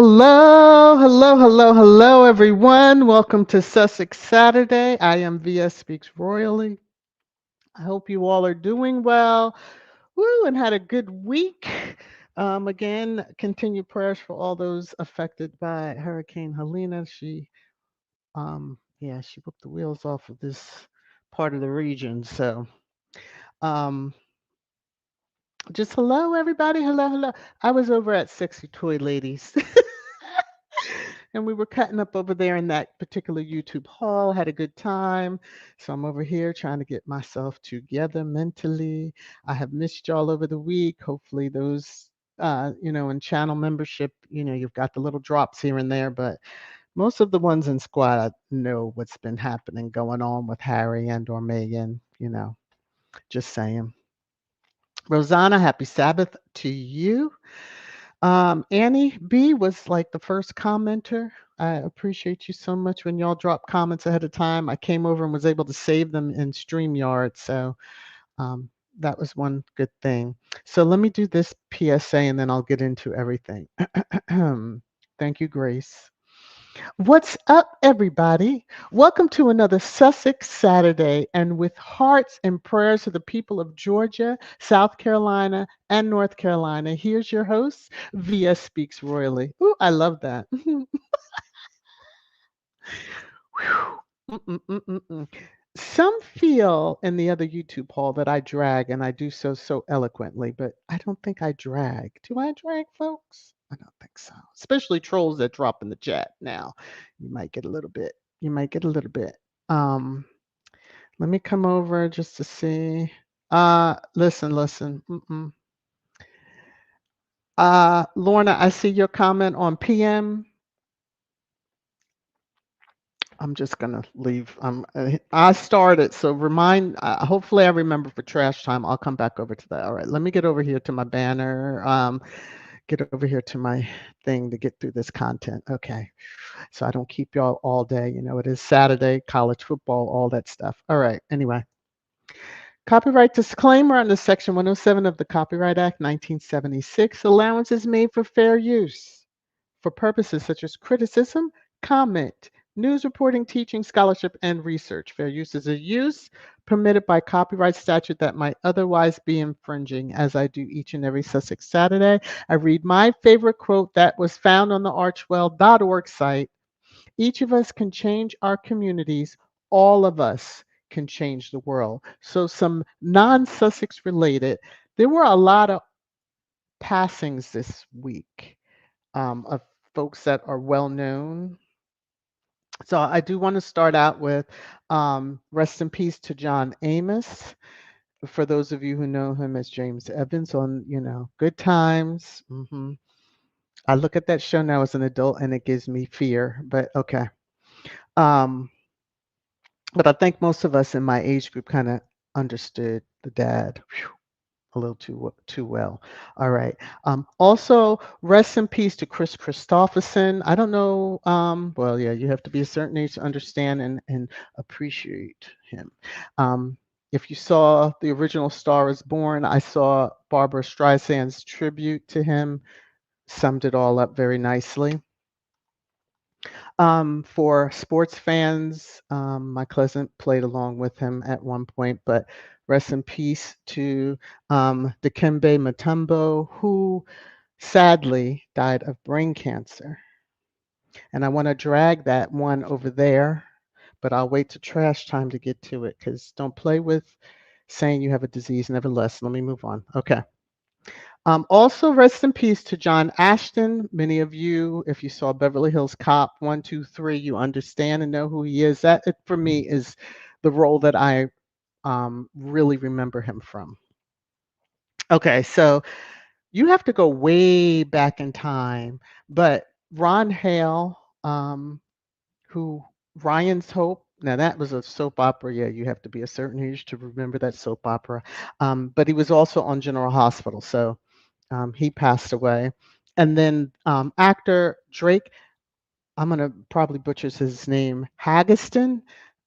Hello, hello, hello, hello, everyone. Welcome to Sussex Saturday. I am VS Speaks Royally. I hope you all are doing well. Woo, and had a good week. Again, continued prayers for all those affected by Hurricane Helena. She whipped the wheels off of this part of the region. So, um, just hello, everybody. Hello, hello. I was over at Sexy Toy Ladies. And we were cutting up over there in that particular YouTube hall, had a good time. So I'm over here trying to get myself together mentally. I have missed y'all over the week. Hopefully those in channel membership, you've got the little drops here and there, but most of the ones in squad I know what's been happening going on with Harry and or Meghan, just saying. Rosanna, happy Sabbath to you. Annie B was like the first commenter. I appreciate you so much when y'all drop comments ahead of time. I came over and was able to save them in StreamYard. So um, that was one good thing. So let me do this PSA and then I'll get into everything. Thank you, Grace. What's up, everybody? Welcome to another Sussex Saturday. And with hearts and prayers to the people of Georgia, South Carolina, and North Carolina, here's your host, VS Speaks Royally. Ooh, I love that. Whew. Mm-mm-mm-mm-mm. Some feel in the other YouTube poll that I drag, and I do so eloquently, but I don't think I drag. Do I drag, folks? I don't think so. Especially trolls that drop in the chat now. You might get a little bit. You might get a little bit. Um, Let me come over just to see. Listen. Mm-mm. Lorna, I see your comment on PM. I'm just gonna leave. I started, so remind. Hopefully, I remember for trash time. I'll come back over to that. All right, let me get over here to my banner. Get over here to my thing to get through this content. Okay, so I don't keep y'all all day. You know, it is Saturday, college football, all that stuff. All right. Anyway, copyright disclaimer under Section 107 of the Copyright Act, 1976. Allowance is made for fair use for purposes such as criticism, comment, news reporting, teaching, scholarship, and research. Fair use is a use permitted by copyright statute that might otherwise be infringing. As I do each and every Sussex Saturday, I read my favorite quote that was found on the Archewell.org site. Each of us can change our communities. All of us can change the world. So, some non Sussex related, there were a lot of passings this week of folks that are well known. So I do want to start out with rest in peace to John Amos. For those of you who know him as James Evans on, Good Times. I look at that show now as an adult and it gives me fear, but okay. Um, but I think most of us in my age group kind of understood the dad. Whew, a little too well. All right. Also, rest in peace to Chris Christopherson. I don't know. Well, yeah, you have to be a certain age to understand and appreciate him. Um, if you saw the original Star is Born, I saw Barbara Streisand's tribute to him. Summed it all up very nicely. For sports fans, my cousin played along with him at one point, but rest in peace to Dikembe Mutombo, who sadly died of brain cancer. And I want to drag that one over there, but I'll wait to trash time to get to it because don't play with saying you have a disease. Nevertheless, let me move on. Okay. Also, rest in peace to John Ashton. Many of you, if you saw Beverly Hills Cop 1, 2, 3, you understand and know who he is. That, for me, is the role that I really remember him from. Okay, so you have to go way back in time, but Ron Hale, who Ryan's Hope. Now that was a soap opera. Yeah, you have to be a certain age to remember that soap opera. But he was also on General Hospital, so he passed away. And then actor Drake, I'm gonna probably butcher his name, Haggiston,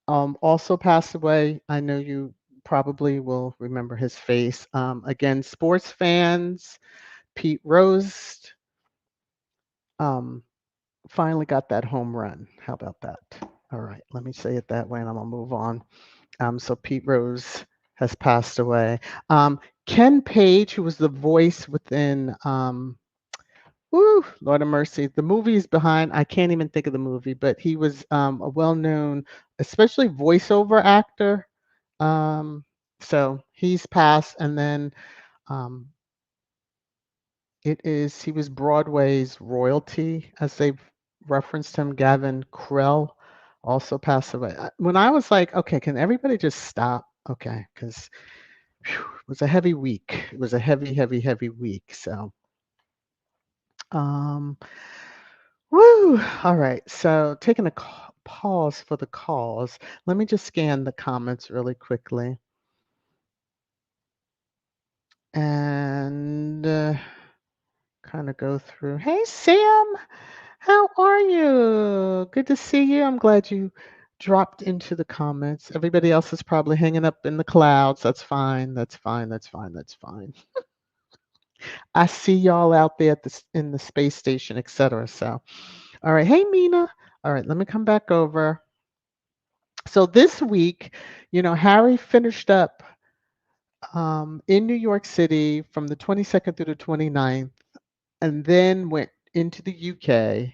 also passed away. I know you probably will remember his face. Again, sports fans, Pete Rose um, finally got that home run. How about that? All right, let me say it that way, and I'm gonna move on. So Pete Rose has passed away. Ken Page, who was the voice within Woo, Lord of mercy. The movie is behind. I can't even think of the movie, but he was a well-known, especially voiceover actor. Um, so he's passed, and then um, he was Broadway's royalty, as they've referenced him. Gavin Krell also passed away. When I was like, okay, can everybody just stop? Okay, because it was a heavy week. It was a heavy week. So. Um, Woo! All right. So taking a pause for the cause. Let me just scan the comments really quickly. And kind of go through. Hey, Sam, how are you? Good to see you. I'm glad you dropped into the comments. Everybody else is probably hanging up in the clouds. That's fine. That's fine. That's fine. That's fine. I see y'all out there at in the space station, etc. So, all right. Hey, Mina. All right, let me come back over. So this week, Harry finished up in New York City from the 22nd through the 29th, and then went into the UK.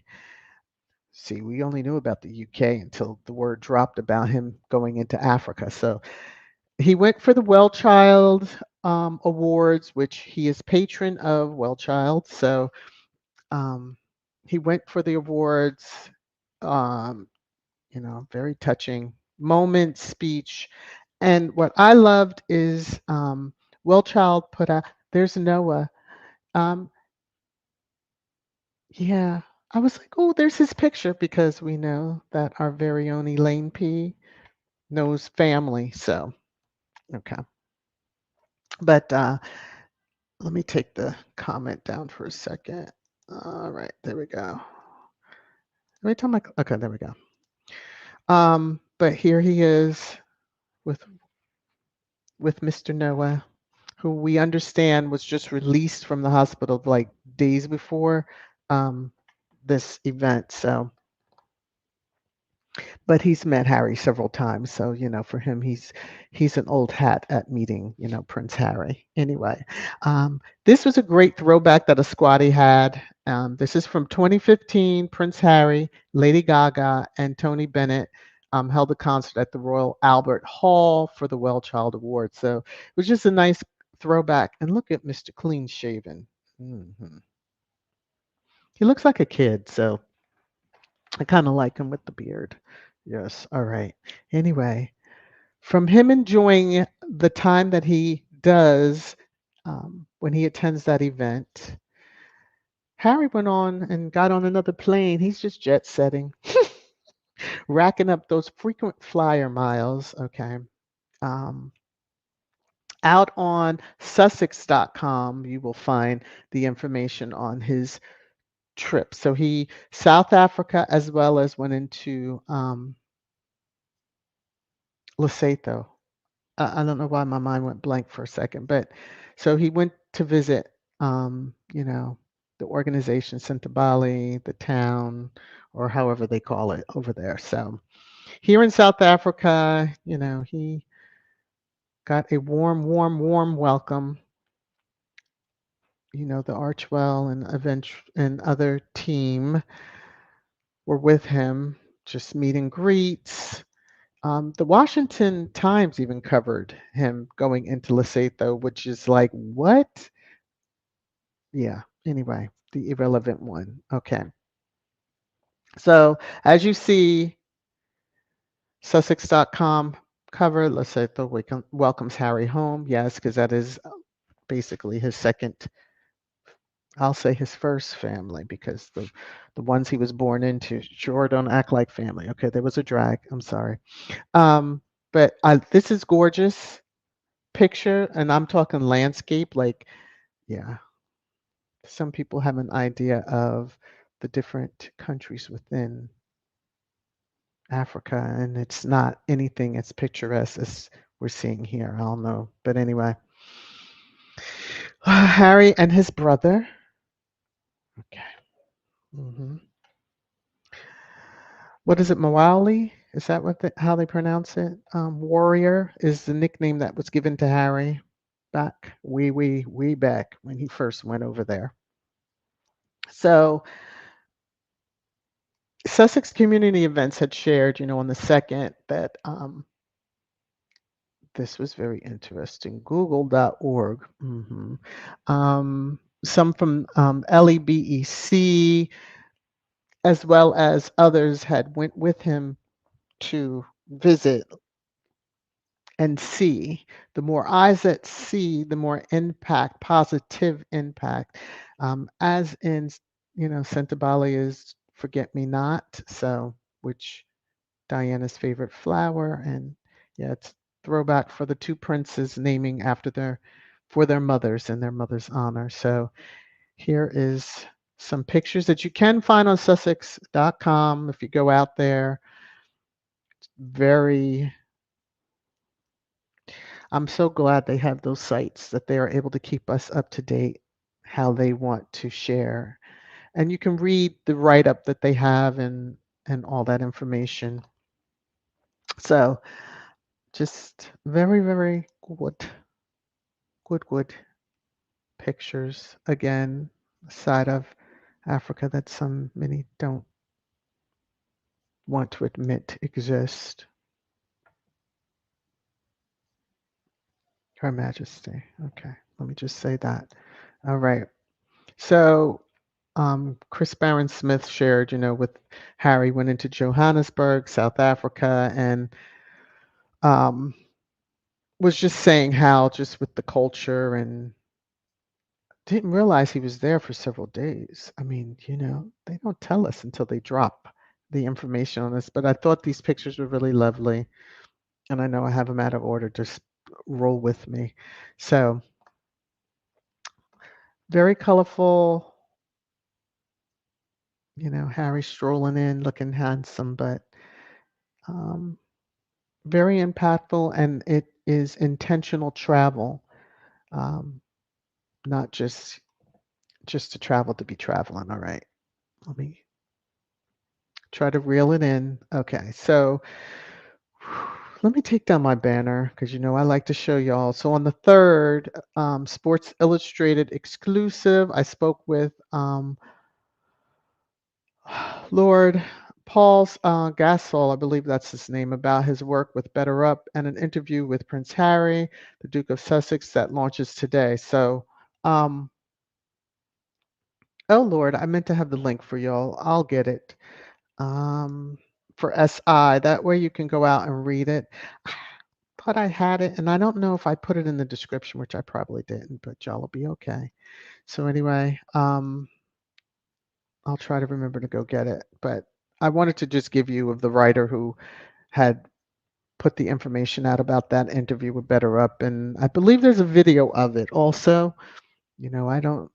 See, we only knew about the UK until the word dropped about him going into Africa. So he went for the Wellchild Awards, which he is patron of Wellchild. So um, he went for the awards. Um, very touching moment, speech. And what I loved is Wellchild put out, there's Noah. Um, yeah, I was like, oh, there's his picture because we know that our very own Elaine P knows family. So, okay. But let me take the comment down for a second. All right, there we go. Every time okay, there we go. But here he is with Mr. Noah, who we understand was just released from the hospital like days before um, this event. So, but he's met Harry several times. So, for him, he's an old hat at meeting, Prince Harry. Anyway, this was a great throwback that a squaddie had. This is from 2015. Prince Harry, Lady Gaga, and Tony Bennett held a concert at the Royal Albert Hall for the Wellchild Award. So it was just a nice throwback. And look at Mr. Clean Shaven. He looks like a kid, so I kind of like him with the beard. Yes. All right. Anyway, from him enjoying the time that he does when he attends that event, Harry went on and got on another plane. He's just jet setting, racking up those frequent flyer miles. Okay. Um, Out on Sussex.com, you will find the information on his trip. So he South Africa as well as went into Lesotho. I don't know why my mind went blank for a second, but so he went to visit, the organization Sentabale, the town, or however they call it over there. So here in South Africa, he got a warm, warm, warm welcome. The Archewell and and other team were with him, just meet and greets. The Washington Times even covered him going into Lesotho, which is like, what? Yeah, anyway, the irrelevant one. Okay. So as you see, Sussex.com cover, Lesotho welcomes Harry home. Yes, because that is basically his second, I'll say his first family, because the ones he was born into sure don't act like family. Okay, there was a drag. I'm sorry. But this is gorgeous picture, and I'm talking landscape. Like, yeah, some people have an idea of the different countries within Africa, and it's not anything as picturesque as we're seeing here. I don't know, but anyway, Harry and his brother. Okay. What is it, Mawali? Is that how they pronounce it? Warrior is the nickname that was given to Harry back way back when he first went over there. So Sussex Community Events had shared, on the 2nd that this was very interesting. Google.org. Some from LEBEC, as well as others, had went with him to visit and see. The more eyes that see, the more impact, positive impact. As in, Sentabale is forget me not, so which Diana's favorite flower, and yeah, it's throwback for the two princes naming after for their mothers in their mother's honor. So here is some pictures that you can find on Sussex.com if you go out there. I'm so glad they have those sites that they are able to keep us up to date how they want to share. And you can read the write up that they have, and and all that information. So just very, very good pictures. Again, a side of Africa that some many don't want to admit exist. Her Majesty. Okay, let me just say that. All right. So, Chris Barron Smith shared, with Harry went into Johannesburg, South Africa, and um, was just saying how just with the culture and didn't realize he was there for several days. I mean, they don't tell us until they drop the information on us. But I thought these pictures were really lovely, and I know I have them out of order. Just roll with me. So, very colorful. Harry strolling in, looking handsome, but um, very impactful, and it is intentional travel, um, not just to travel to be traveling. All right, let me try to reel it in. Okay, so let me take down my banner because I like to show y'all. So on the 3rd, Sports Illustrated exclusive, I spoke with Lord Paul's Gasol, I believe that's his name, about his work with Better Up, and an interview with Prince Harry, the Duke of Sussex, that launches today. So, um, oh Lord, I meant to have the link for y'all. I'll get it. For SI, that way you can go out and read it. I thought I had it, and I don't know if I put it in the description, which I probably didn't, but y'all will be okay. So anyway, I'll try to remember to go get it. But I wanted to just give you of the writer who had put the information out about that interview with Better Up, and I believe there's a video of it also. I'm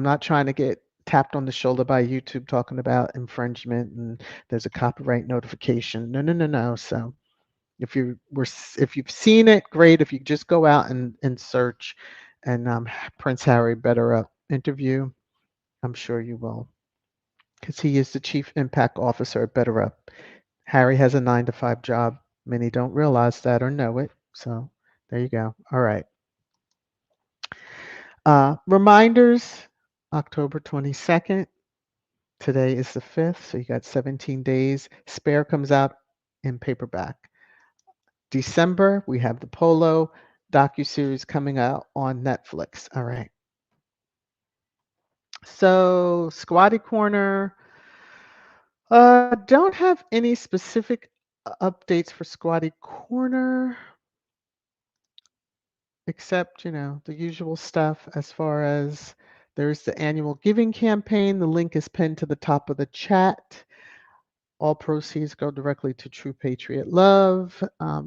not trying to get tapped on the shoulder by YouTube talking about infringement and there's a copyright notification. No, no, no, no. So if you've seen it, great. If you just go out and search and Prince Harry Better Up interview, I'm sure you will, because he is the chief impact officer at Better Up. Harry has a 9 to 5 job. Many don't realize that or know it. So there you go. All right. Reminders, October 22nd. Today is the 5th, so you got 17 days. Spare comes out in paperback. December, we have the Polo docuseries coming out on Netflix. All right. So, Squaddie Corner. Don't have any specific updates for Squaddie Corner, except, the usual stuff as far as there's the annual giving campaign. The link is pinned to the top of the chat. All proceeds go directly to True Patriot Love,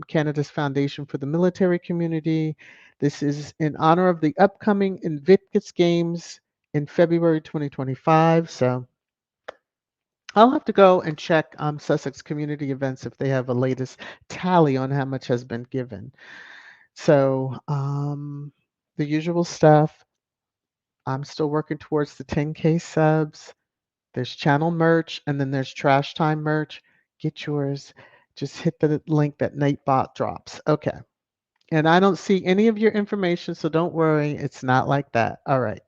Canada's Foundation for the Military Community. This is in honor of the upcoming Invictus Games in February 2025. So I'll have to go and check Sussex Community Events if they have a latest tally on how much has been given. So the usual stuff. I'm still working towards the 10K subs. There's channel merch, and then there's trash time merch. Get yours. Just hit the link that Nightbot drops. Okay. And I don't see any of your information, so don't worry. It's not like that. All right.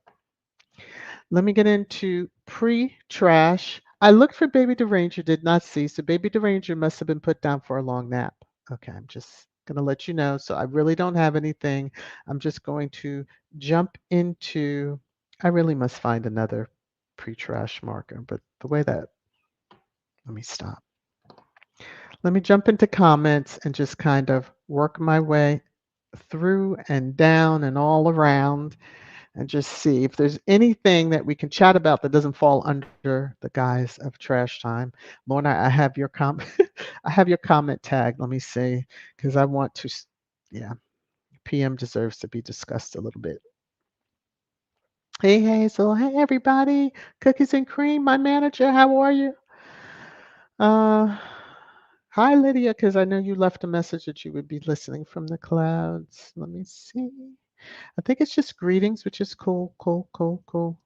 Let me get into pre-trash. I looked for Baby Deranger, did not see. So Baby Deranger must have been put down for a long nap. Okay, I'm just going to let you know. So I really don't have anything. I'm just going to jump into, I really must find another pre-trash marker, but the way that, let me stop. Let me jump into comments and just kind of work my way through and down and all around and just see if there's anything that we can chat about that doesn't fall under the guise of trash time. Lorna, I have your comment. I have your comment tag. Let me see, because I want to. Yeah, PM deserves to be discussed a little bit. Hey Hazel. Hey everybody. Cookies and cream. My manager. How are you? Hi Lydia, because I know you left a message that you would be listening from the clouds. Let me see. I think it's just greetings, which is cool, cool.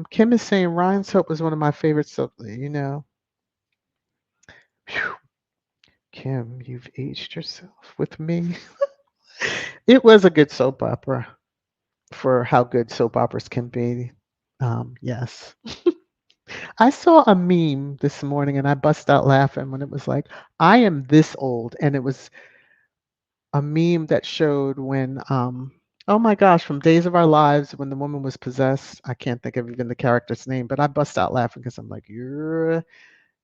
Kim is saying Ryan's Hope was one of my favorites. So, Phew. Kim, you've aged yourself with me. It was a good soap opera for how good soap operas can be. Yes. I saw a meme this morning and I bust out laughing when it was like, I am this old. And it was a meme that showed when, oh my gosh, from Days of Our Lives when the woman was possessed. I can't think of even the character's name, but I bust out laughing because I'm like, you're,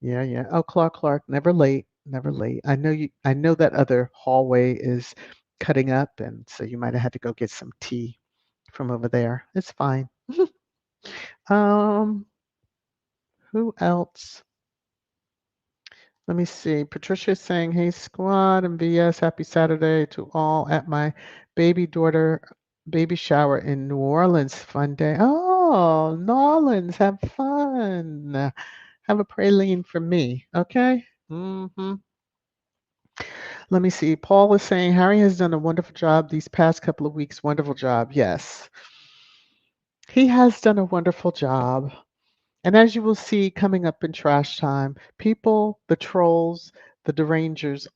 yeah, yeah. Oh, Clark, never late, never late. I know you, I know that other hallway is cutting up. And so you might have had to go get some tea from over there. It's fine. um, who else? Let me see. Patricia's saying, "Hey squad and VS, happy Saturday to all at my baby daughter baby shower in New Orleans. Fun day. Oh, New Orleans, have fun. Have a praline for me, okay? Let me see. Paul is saying Harry has done a wonderful job these past couple of weeks. Wonderful job. Yes, he has done a wonderful job. And as you will see coming up in trash time, people, the trolls, the derangers,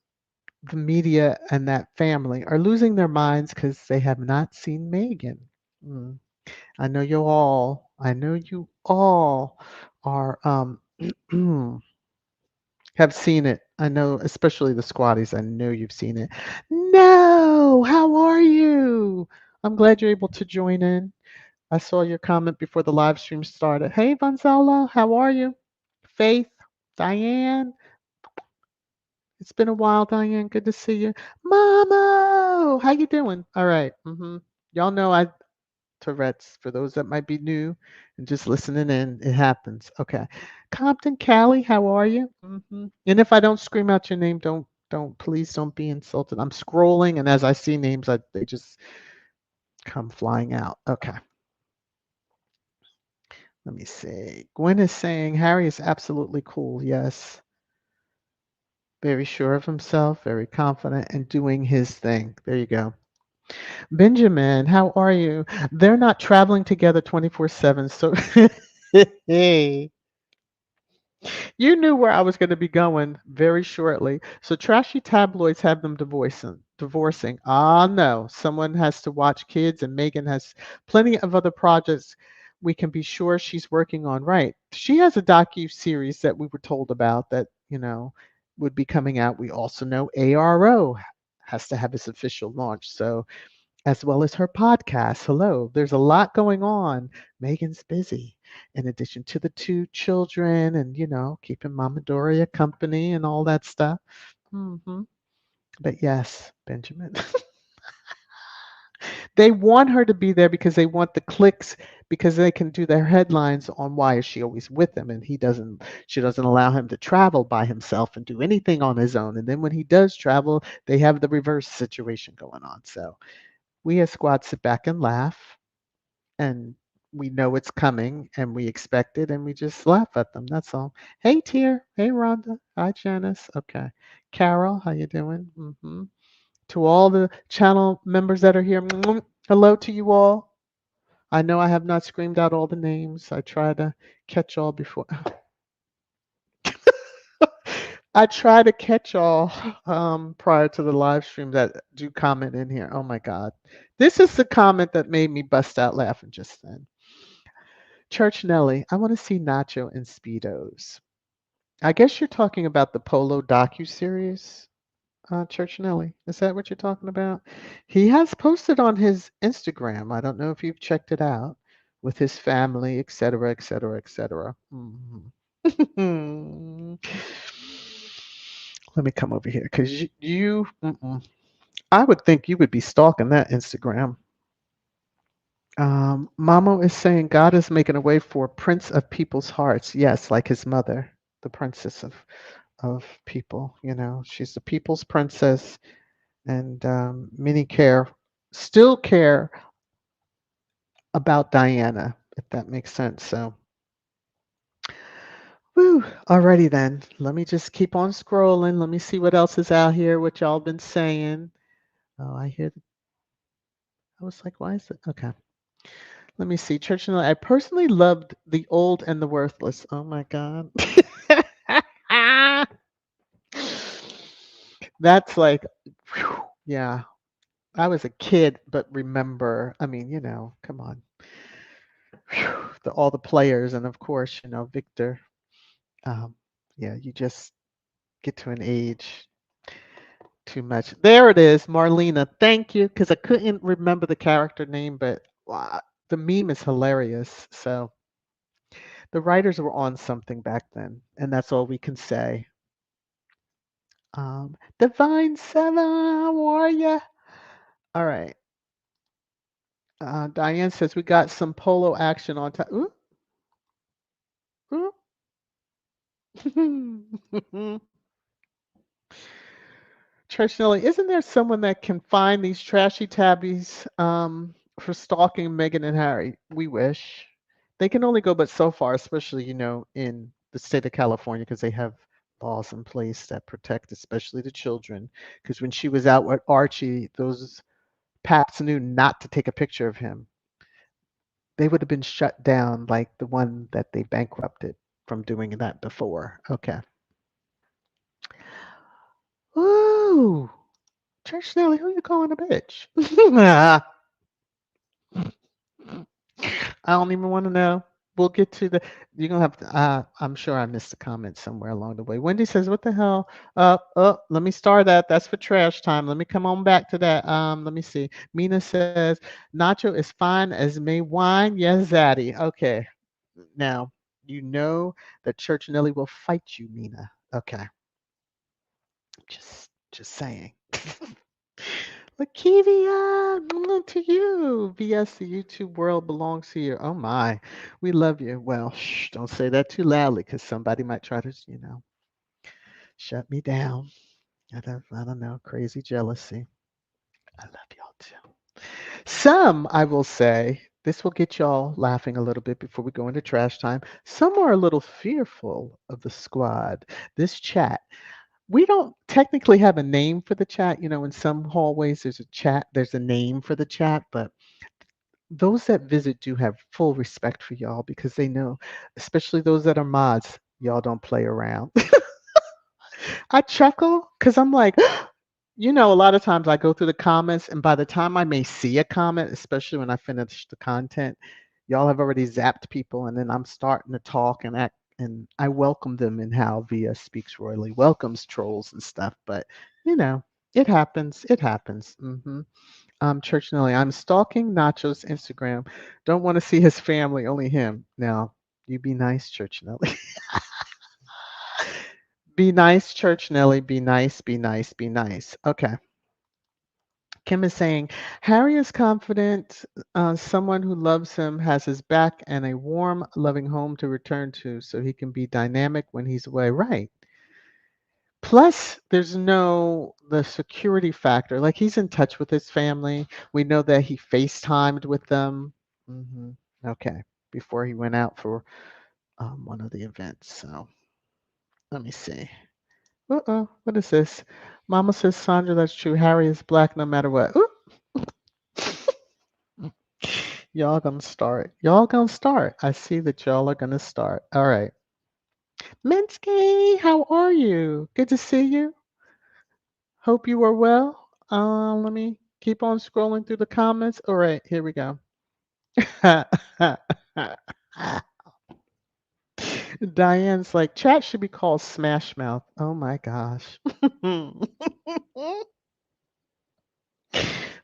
the media, and that family are losing their minds because they have not seen Megan. Mm. I know you all are have seen it. I know, especially the squatties. I know you've seen it. No, how are you? I'm glad you're able to join in. I saw your comment before the live stream started. Hey, Gonzalo, how are you? Faith, Diane, it's been a while, Diane. Good to see you. Mama, how you doing? All right. Y'all know I Tourette's. For those that might be new and just listening in, it happens. Okay. Compton, Callie, how are you? And if I don't scream out your name, please don't be insulted. I'm scrolling, and as I see names, they just come flying out. Okay. Let me see. Gwen is saying Harry is absolutely cool. Yes. Very sure of himself, very confident, and doing his thing. There you go. Benjamin, how are you? They're not traveling together 24/7. So, hey, you knew where I was going to be going very shortly. So, trashy tabloids have them divorcing. Ah, no. Someone has to watch kids, and Megan has plenty of other projects we can be sure she's working on. Right. She has a docu series that we were told about that, would be coming out. We also know ARO has to have its official launch. So, as well as her podcast. Hello, there's a lot going on. Megan's busy. In addition to the two children and, keeping Mama Doria company and all that stuff. hmm But yes, Benjamin. They want her to be there because they want the clicks because they can do their headlines on why is she always with him and she doesn't allow him to travel by himself and do anything on his own. And then when he does travel, they have the reverse situation going on. So we as squad sit back and laugh and we know it's coming and we expect it and we just laugh at them. That's all. Hey Tier. Hey Rhonda. Hi Janice. Okay. Carol, how you doing? To all the channel members that are here, hello to you all. I know I have not screamed out all the names. I try to catch all before. I try to catch all prior to the live stream that do comment in here. Oh my God. This is the comment that made me bust out laughing just then. Church Nelly, I want to see Nacho in Speedos. I guess you're talking about the Polo docuseries, Church Nelly. Is that what you're talking about? He has posted on his Instagram. I don't know if you've checked it out with his family, etc., etc., etc. Let me come over here because I would think you would be stalking that Instagram. Mamo is saying God is making a way for Prince of People's Hearts. Yes, like his mother, the princess of people. She's the people's princess, and many still care about Diana, if that makes sense. So, woo. Alrighty then. Let me just keep on scrolling. Let me see what else is out here. What y'all been saying? Oh, I hear. I was like, why is it? Okay. Let me see. Church and I personally loved The Old and the Worthless. Oh my God. That's like, whew, yeah. I was a kid, but remember, I mean, come on. Whew, all the players, and of course, Victor. Um, yeah, you just get to an age too much. There it is, Marlena. Thank you, because I couldn't remember the character name, but wow, the meme is hilarious. So the writers were on something back then, and that's all we can say. Divine Seven Warrior. All right. Diane says we got some polo action on time. Ooh, ooh. Church Nelly, isn't there someone that can find these trashy tabbies for stalking Meghan and Harry? We wish. They can only go but so far, especially, in the state of California, because they have laws in place that protect especially the children. Because when she was out with Archie, those paps knew not to take a picture of him. They would have been shut down like the one that they bankrupted from doing that before. Okay. Ooh, Church Nelly, who you calling a bitch? I don't even want to know. We'll get to the. You're gonna have to. I'm sure I missed a comment somewhere along the way. Wendy says, "What the hell? Let me start that. That's for trash time. Let me come on back to that. Let me see. Mina says, Nacho is fine as May wine. Yes, Zaddy. Okay. Now you know that Church Nelly will fight you, Mina. Okay. Just saying. Lakivia, to you. VS, the YouTube world belongs to you. Oh my, we love you. Well, shh, don't say that too loudly because somebody might try to, shut me down. I don't know, crazy jealousy. I love y'all too. Some, I will say, this will get y'all laughing a little bit before we go into trash time. Some are a little fearful of the squad. This chat. We don't technically have a name for the chat. In some hallways there's a chat, there's a name for the chat, but those that visit do have full respect for y'all because they know, especially those that are mods, y'all don't play around. I chuckle because I'm like, a lot of times I go through the comments, and by the time I may see a comment, especially when I finish the content, y'all have already zapped people, and then I'm starting to talk and act, and I welcome them in how VS Speaks Royally welcomes trolls and stuff. But you know, it happens. It happens. Church Nelly, I'm stalking Nacho's Instagram. Don't want to see his family, only him. Now, you be nice, Church Nelly. Be nice, Church Nelly. Be nice, be nice, be nice. Okay. Kim is saying, Harry is confident someone who loves him has his back and a warm, loving home to return to so he can be dynamic when he's away. Right. Plus, there's the security factor. Like he's in touch with his family. We know that he FaceTimed with them. hmm Okay. Before he went out for one of the events. So let me see. Uh-oh. What is this? Mama says, Sandra, that's true. Harry is black no matter what. Ooh. Y'all gonna start. Y'all gonna start. I see that y'all are gonna start. All right. Minsky, how are you? Good to see you. Hope you are well. Let me keep on scrolling through the comments. All right, here we go. Diane's like, chat should be called Smash Mouth. Oh my gosh. I'm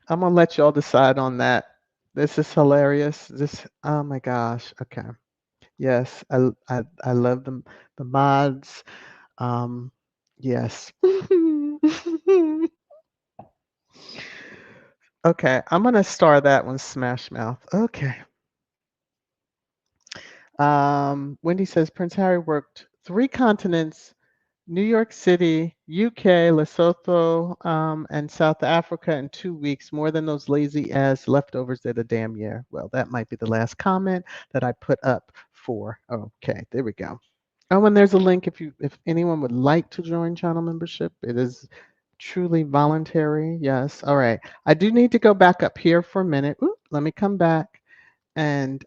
gonna let y'all decide on that. This is hilarious. Oh my gosh. Okay. Yes, I love the mods. Um, yes. Okay, I'm gonna star that one, Smash Mouth. Okay. Wendy says Prince Harry worked 3 continents: New York City, UK, Lesotho, and South Africa in 2 weeks. More than those lazy ass leftovers did a damn year. Well, that might be the last comment that I put up for. Okay, there we go. Oh, and there's a link if anyone would like to join channel membership. It is truly voluntary. Yes. All right. I do need to go back up here for a minute. Ooh, let me come back. And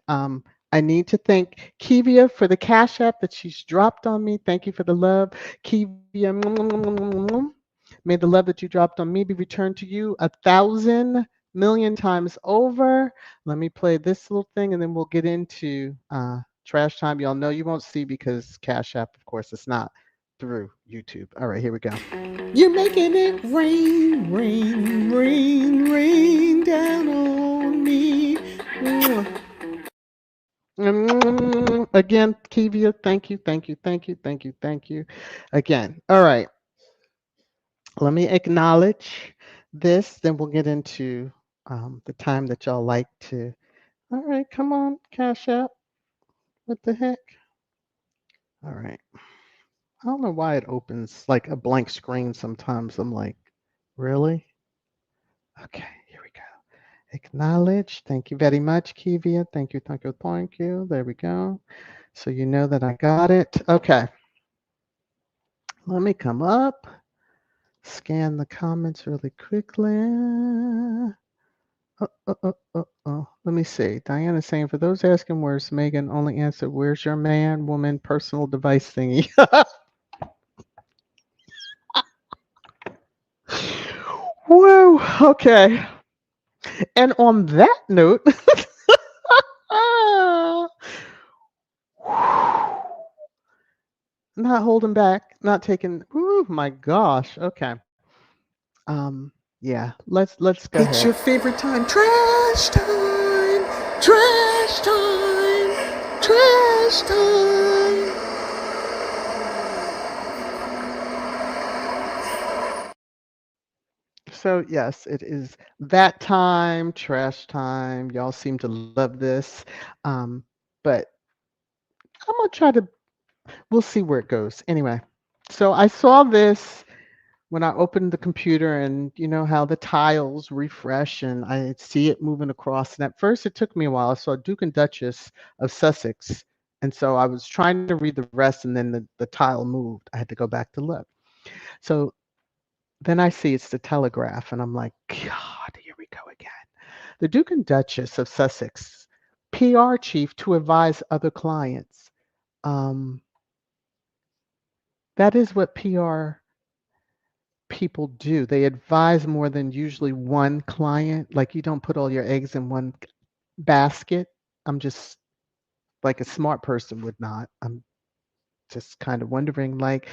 I need to thank Kivia for the cash app that she's dropped on me. Thank you for the love. Kivia, May the love that you dropped on me be returned to you 1,000,000,000 times over. Let me play this little thing and then we'll get into trash time. Y'all know you won't see because Cash App, of course, it's not through YouTube. All right, here we go. You're making it rain, rain, rain, rain down on me. Again, Kivia, thank you, thank you, thank you, thank you, thank you. Again. All right. Let me acknowledge this, then we'll get into the time that y'all like to. All right, come on, Cash App. What the heck? All right. I don't know why it opens like a blank screen sometimes. I'm like, really? Okay, here we go. Acknowledge. Thank you very much, Kivia. Thank you, thank you, thank you. There we go. So you know that I got it. Okay. Let me come up, scan the comments really quickly. Let me see. Diana's saying, for those asking where's Meghan, only answer, where's your man, woman, personal device thingy? Whoa. Okay. And on that note, not holding back, not taking. Oh my gosh. Okay. Um. Yeah. Let's go ahead. It's your favorite time. Trash time. Trash time. Trash time. So yes, it is that time, trash time. Y'all seem to love this. But I'm gonna try to. We'll see where it goes. Anyway, so I saw this when I opened the computer, and you know how the tiles refresh, and I see it moving across. And at first, it took me a while. I saw Duke and Duchess of Sussex, and so I was trying to read the rest, and then the tile moved. I had to go back to look. So then I see it's the Telegraph, and I'm like, God, here we go again. The Duke and Duchess of Sussex, PR chief to advise other clients. Um, that is what PR people do. They advise more than usually one client. Like you don't put all your eggs in one basket. I'm just like a smart person would not. I'm just kind of wondering, like,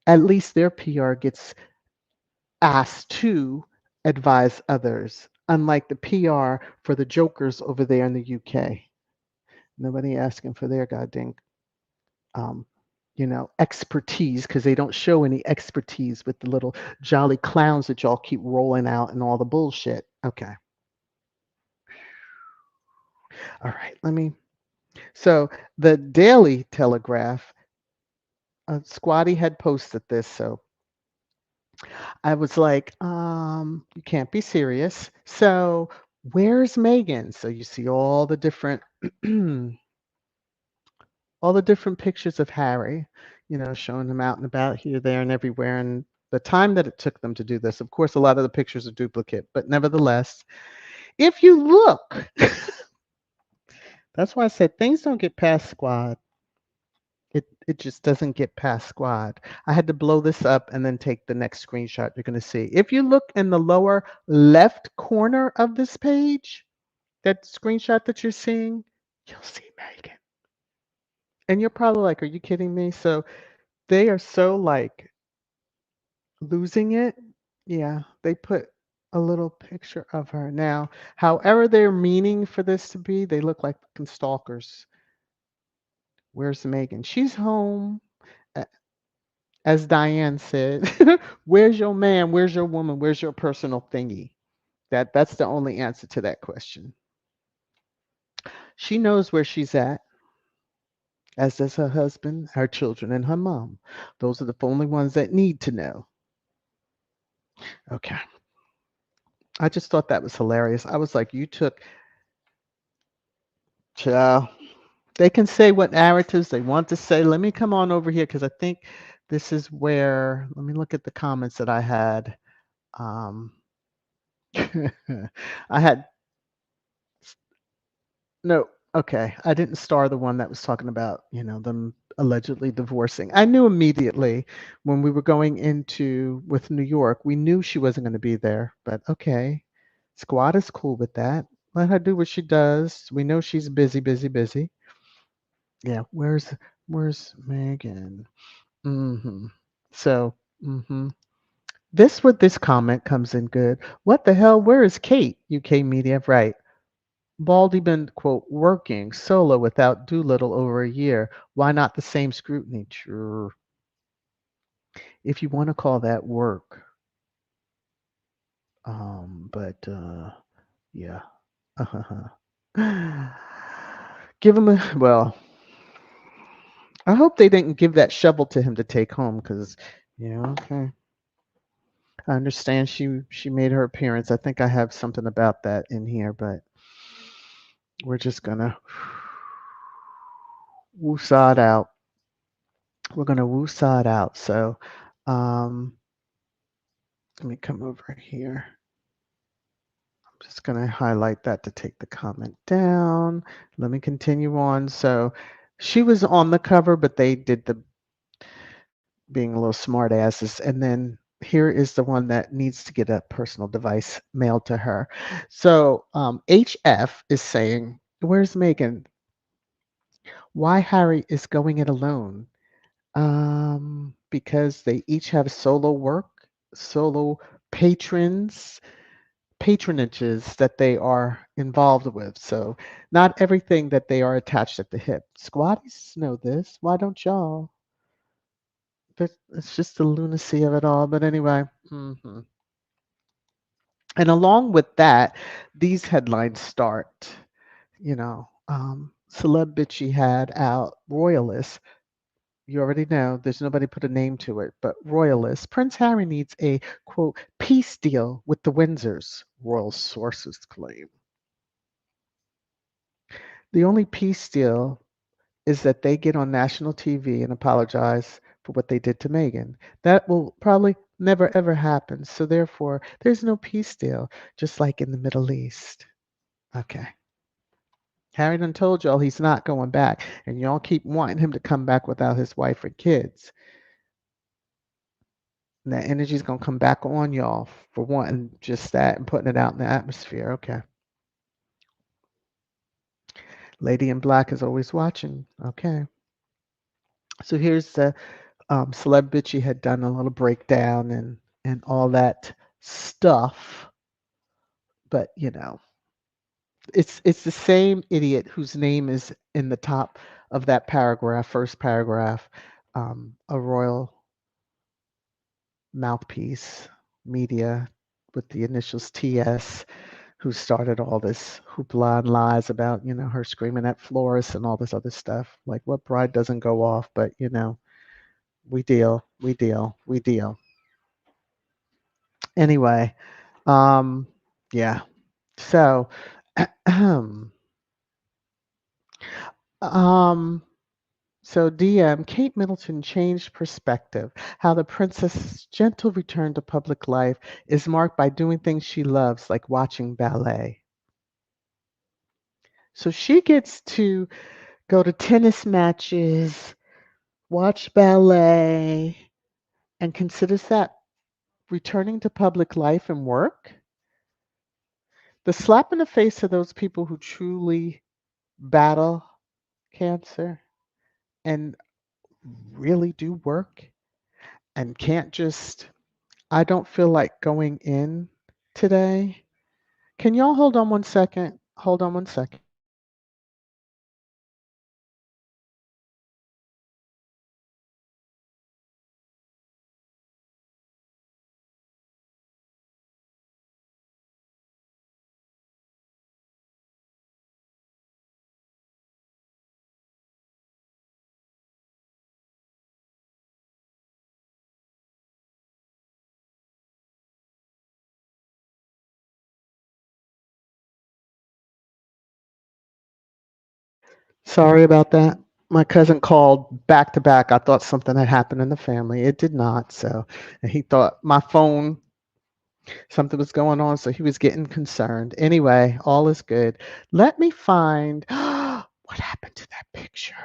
at least their PR gets asked to advise others, unlike the PR for the jokers over there in the UK. Nobody asking for their goddamn, um, expertise because they don't show any expertise with the little jolly clowns that y'all keep rolling out and all the bullshit. Okay. All right. So the Daily Telegraph, Squaddie had posted this. So I was like, you can't be serious. So where's Meghan? So you see all the different all the different pictures of Harry, showing him out and about here, there, and everywhere. And the time that it took them to do this, of course, a lot of the pictures are duplicate, but nevertheless, if you look, that's why I said things don't get past squad. It just doesn't get past squad. I had to blow this up and then take the next screenshot you're going to see. If you look in the lower left corner of this page, that screenshot that you're seeing, you'll see Meghan. And you're probably like, are you kidding me? So they are so like losing it. Yeah, they put a little picture of her. Now, however they're meaning for this to be, they look like fucking stalkers. Where's Meghan? She's home. As Diane said, where's your man? Where's your woman? Where's your personal thingy? That's the only answer to that question. She knows where she's at, as does her husband, her children, and her mom. Those are the only ones that need to know. Okay. I just thought that was hilarious. I was like, you took, child. They can say what narratives they want to say. Let me come on over here because I think this is where, let me look at the comments that I had. I had, no, okay. I didn't star the one that was talking about, them allegedly divorcing. I knew immediately when we were going into with New York, we knew she wasn't going to be there. But okay, Squad is cool with that. Let her do what she does. We know she's busy, busy, busy. Yeah, where's Megan? Mm-hmm. So, mm-hmm. This comment comes in good. What the hell? Where is Kate? UK media, right? Baldy been, quote, working solo without Doolittle over a year. Why not the same scrutiny? Sure. If you want to call that work. But yeah. Give him a well. I hope they didn't give that shovel to him to take home because, yeah, okay. I understand she made her appearance. I think I have something about that in here, but we're just gonna woosah it out. We're gonna woosah it out. So, um, let me come over here. I'm just gonna highlight that to take the comment down. Let me continue on. So, she was on the cover, but they did the being a little smart asses. And then here is the one that needs to get a personal device mailed to her. So HF is saying, where's Megan? Why Harry is going it alone? Because they each have solo work, solo patrons, patronages that they are involved with. So not everything that they are attached at the hip. Squaddies know this. Why don't y'all? But it's just the lunacy of it all. But anyway, and along with that, these headlines start. Celeb bitchy had out royalists. You already know there's nobody put a name to it, but royalists. Prince Harry needs a quote peace deal with the Windsors. Royal sources claim the only peace deal is that they get on national TV and apologize for what they did to Meghan. That will probably never ever happen. So therefore, there's no peace deal, just like in the Middle East. Okay. Harry done told y'all he's not going back, and y'all keep wanting him to come back without his wife and kids. And that energy's gonna come back on y'all for wanting just that and putting it out in the atmosphere. Okay. Lady in Black is always watching. Okay. So here's the Celeb Bitchy had done a little breakdown and all that stuff, but it's the same idiot whose name is in the top of that paragraph, first paragraph, a royal mouthpiece media with the initials TS, who started all this hoopla and lies about her screaming at florists and all this other stuff. Like what bride doesn't go off, but we deal. Anyway, um, yeah. So, um, so DM Kate Middleton changed perspective. How the princess's gentle return to public life is marked by doing things she loves, like watching ballet. So she gets to go to tennis matches, watch ballet, and considers that returning to public life and work. The slap in the face of those people who truly battle cancer and really do work and can't just, I don't feel like going in today. Can y'all hold on one second? Hold on one second. Sorry about that. My cousin called back to back. I thought something had happened in the family. It did not. So, and he thought my phone, something was going on. So he was getting concerned. Anyway, all is good. Let me find what happened to that picture.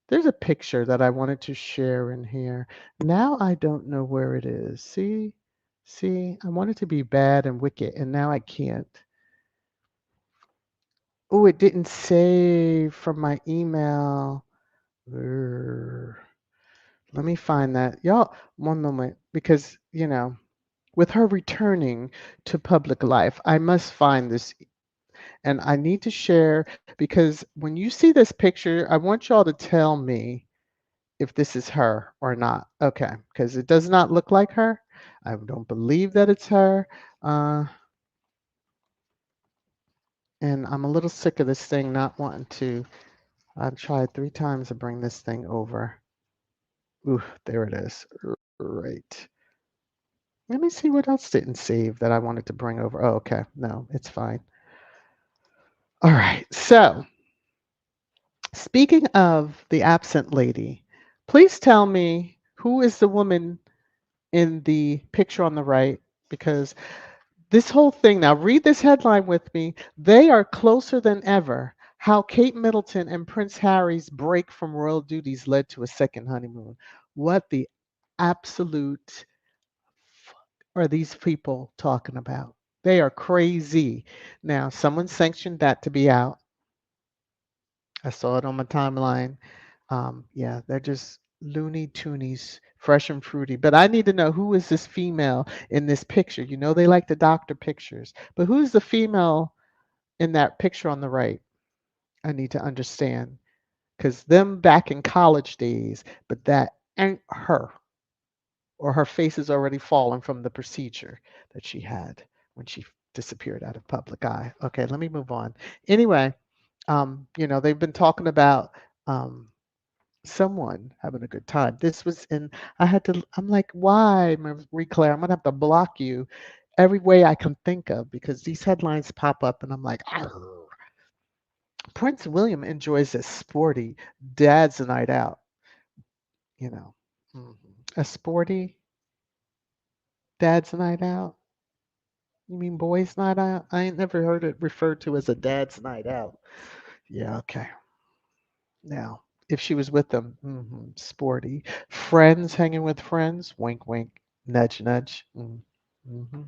There's a picture that I wanted to share in here. Now I don't know where it is. See, I wanted to be bad and wicked, and now I can't. Oh, it didn't save from my email. Urgh. Let me find that. Y'all, one moment, because, with her returning to public life, I must find this and I need to share because when you see this picture, I want y'all to tell me if this is her or not. Okay, because it does not look like her. I don't believe that it's her. Uh, and I'm a little sick of this thing not wanting to. I've tried 3 times to bring this thing over. Ooh, there it is. Right. Let me see what else didn't save that I wanted to bring over. Oh, okay. No, it's fine. All right. So, speaking of the absent lady, please tell me who is the woman in the picture on the right because this whole thing, now read this headline with me. They are closer than ever. How Kate Middleton and Prince Harry's break from royal duties led to a second honeymoon. What the absolute fuck are these people talking about? They are crazy. Now, someone sanctioned that to be out. I saw it on my timeline. Yeah, they're just loony toonies, fresh and fruity. But I need to know who is this female in this picture. You know, they like the doctor pictures, but who's the female in that picture on the right? I need to understand because them back in college days, but that ain't her, or her face is already fallen from the procedure that she had when she disappeared out of public eye. Okay, let me move on. Anyway, they've been talking about um, someone having a good time. This was in, I'm like, why, Marie Claire? I'm going to have to block you every way I can think of because these headlines pop up and I'm like, "Arr." Prince William enjoys a sporty dad's night out, you know. Mhm. A sporty dad's night out? You mean boys' night out? I ain't never heard it referred to as a dad's night out. Yeah, okay. Now, if she was with them, sporty. Friends hanging with friends, wink, wink, nudge, nudge. Mm-hmm.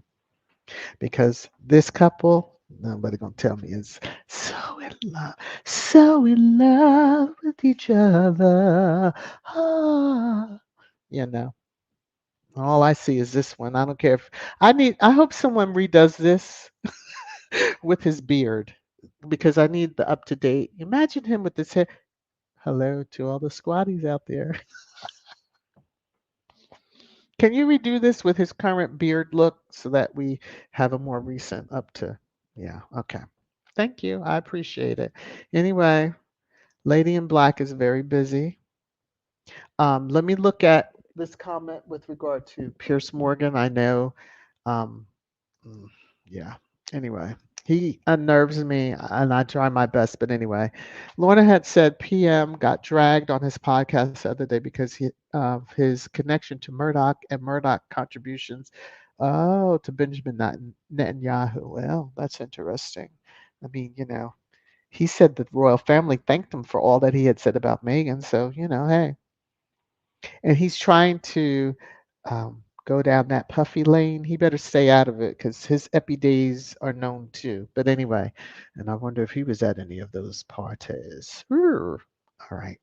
Because this couple, nobody gonna tell me is so in love with each other. Ah, you know, all I see is this one. I don't care if I hope someone redoes this with his beard because I need the up to date. Imagine him with this hair. Hello to all the squatties out there. Can you redo this with his current beard look so that we have a more recent up to? Yeah, okay. Thank you. I appreciate it. Anyway, Lady in Black is very busy. Let me look at this comment with regard to Pierce Morgan. I know um, Mm, yeah. Anyway, he unnerves me and I try my best. But anyway, Lorna had said PM got dragged on his podcast the other day because of his connection to Murdoch and Murdoch contributions. Oh, to Benjamin Netanyahu. Well, that's interesting. I mean, he said the royal family thanked him for all that he had said about Meghan. So, hey, and he's trying to go down that puffy lane. He better stay out of it because his epi days are known too. But anyway, and I wonder if he was at any of those parties. All right.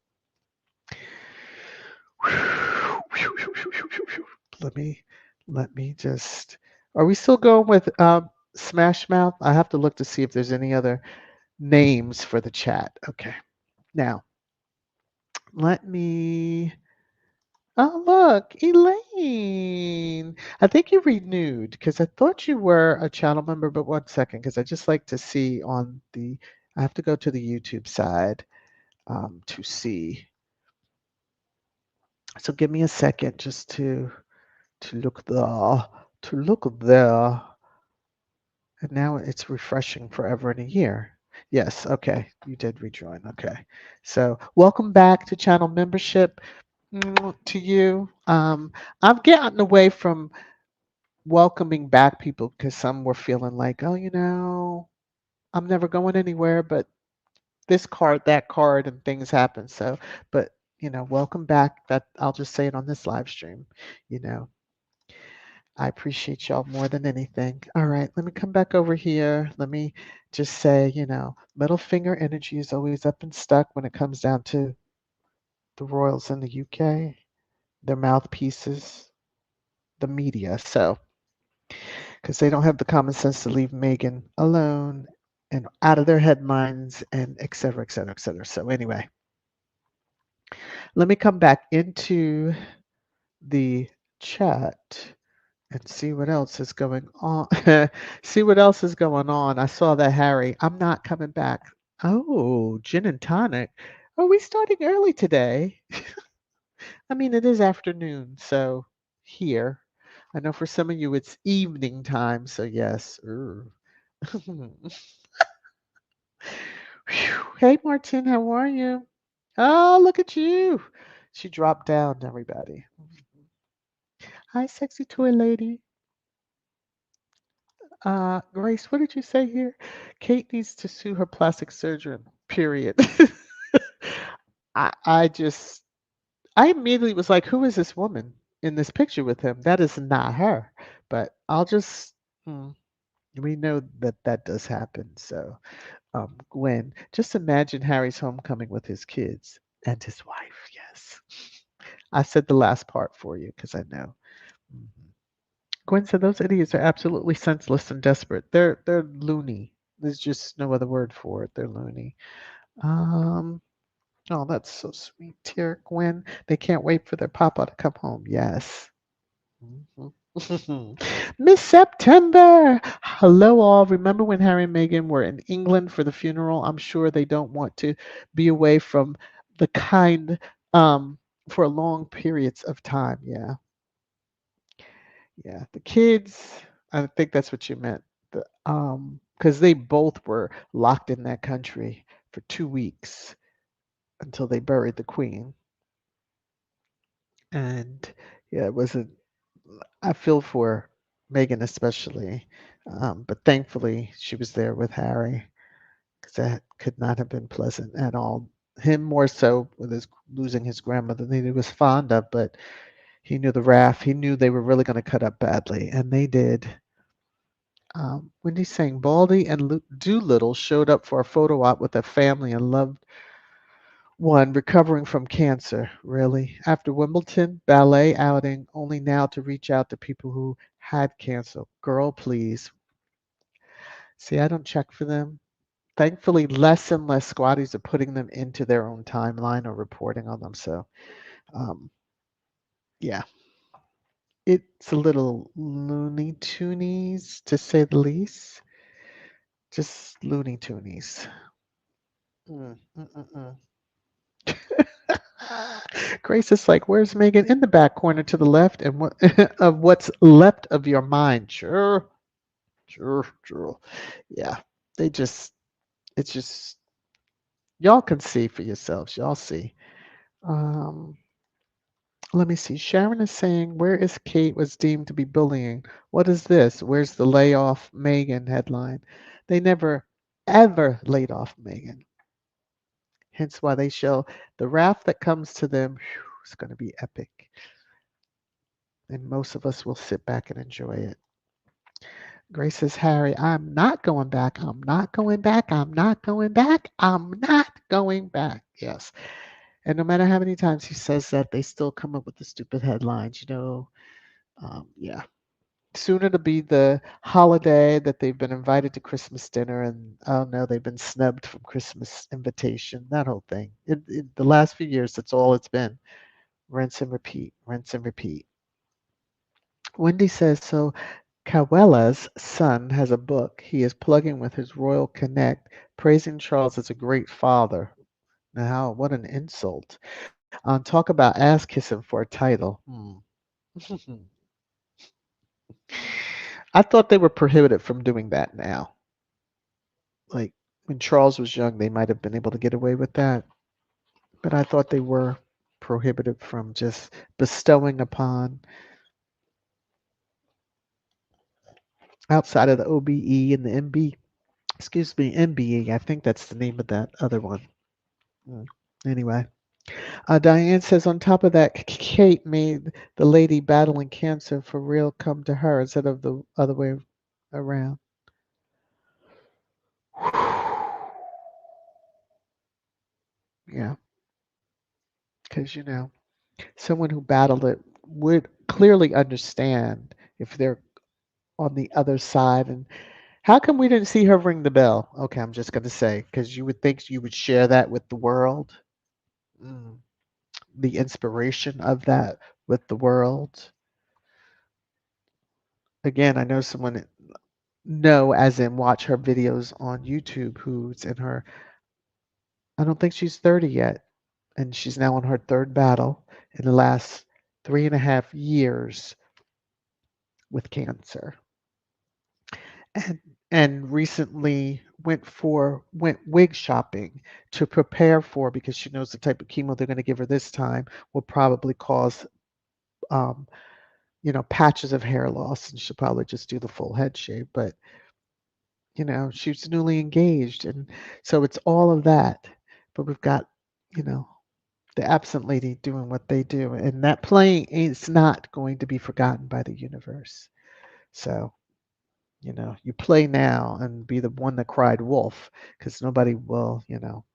Let me just. Are we still going with Smash Mouth? I have to look to see if there's any other names for the chat. Okay. Now, let me. Oh, look, Elaine. I think you renewed because I thought you were a channel member, but one second, because I just like to see on the, I have to go to the YouTube side to see. So give me a second just to look there, to look there. And now it's refreshing forever and a year. Yes, okay, you did rejoin. Okay. So welcome back to channel membership to you. I've gotten away from welcoming back people because some were feeling like, oh, I'm never going anywhere, but this card, that card, and things happen. So, but welcome back. That I'll just say it on this live stream. You know, I appreciate y'all more than anything. All right, let me come back over here. Let me just say, middle finger energy is always up and stuck when it comes down to the royals in the UK, their mouthpieces, the media. So, because they don't have the common sense to leave Meghan alone and out of their head minds and et cetera, et cetera, et cetera. So, anyway, let me come back into the chat and see what else is going on. See what else is going on. I saw that Harry. I'm not coming back. Oh, gin and tonic. Are we starting early today? I mean, it is afternoon, so here. I know for some of you it's evening time, so yes. Hey, Martin, how are you? Oh, look at you. She dropped down, everybody. Hi, sexy toy lady. Grace, what did you say here? Kate needs to sue her plastic surgeon, period. I just, I immediately was like, who is this woman in this picture with him? That is not her. But I'll just, hmm, we know that that does happen. So, Gwen, just imagine Harry's homecoming with his kids and his wife. Yes. I said the last part for you because I know. Mhm. Gwen said those idiots are absolutely senseless and desperate. They're loony. There's just no other word for it. They're loony. Um, oh, that's so sweet, dear Gwen. They can't wait for their papa to come home. Yes. Mhm. Miss September. Hello, all. Remember when Harry and Meghan were in England for the funeral? I'm sure they don't want to be away from the kind for long periods of time. Yeah. Yeah, the kids, I think that's what you meant. Because they both were locked in that country for 2 weeks until they buried the queen. And yeah, it wasn't, I feel for Megan especially. But thankfully, she was there with Harry because that could not have been pleasant at all. Him more so with his losing his grandmother that he was fond of, but he knew the wrath. He knew they were really going to cut up badly, and they did. Wendy's saying Baldy and Doolittle showed up for a photo op with a family and loved one recovering from cancer. Really? After Wimbledon ballet outing, only now to reach out to people who had cancer. Girl, please. See, I don't check for them. Thankfully, less and less squaddies are putting them into their own timeline or reporting on them. So, um, yeah, it's a little loony toonies to say the least. Just loony toonies. Mm, mm, mm, mm. Grace is like, "Where's Megan?" In the back corner to the left, and what of what's left of your mind? Sure, sure, sure. Yeah, they just, it's just y'all can see for yourselves. Y'all see. Um, Let me see. Sharon is saying, "Where is Kate was deemed to be bullying? What is this? Where's the layoff Megan headline? They never ever laid off Megan. Hence why they show the wrath that comes to them. Whew, it's going to be epic." And most of us will sit back and enjoy it. Grace says, Harry, I'm not going back. I'm not going back. I'm not going back. I'm not going back. Yes. And no matter how many times he says that, they still come up with the stupid headlines. Yeah. Soon it'll be the holiday that they've been invited to Christmas dinner, and oh no, they've been snubbed from Christmas invitation. That whole thing. The last few years, that's all it's been. Rinse and repeat, rinse and repeat. Wendy says, so Cawella's son has a book he is plugging with his Royal Connect, praising Charles as a great father. Now, what an insult. Talk about ass kissing for a title. I thought they were prohibited from doing that now. Like when Charles was young, they might have been able to get away with that, but I thought they were prohibited from just bestowing upon outside of the OBE and the MB. Excuse me, MBE. I think that's the name of that other one. Mm. Anyway. Diane says, on top of that, Kate made the lady battling cancer for real come to her instead of the other way around. Yeah, because, someone who battled it would clearly understand if they're on the other side. And how come we didn't see her ring the bell? Okay, I'm just going to say, because you would think you would share that with the world. Mm, the inspiration of that with the world. Again, I know someone know as in watch her videos on YouTube who's in her, I don't think she's 30 yet, and she's now on her third battle in the last 3.5 years with cancer. And and recently went wig shopping to prepare for, because she knows the type of chemo they're going to give her this time will probably cause um, patches of hair loss, and she'll probably just do the full head shave. But she's newly engaged, and so it's all of that. But we've got, you know, the absent lady doing what they do, and that playing is not going to be forgotten by the universe. So, you play now and be the one that cried wolf, because nobody will,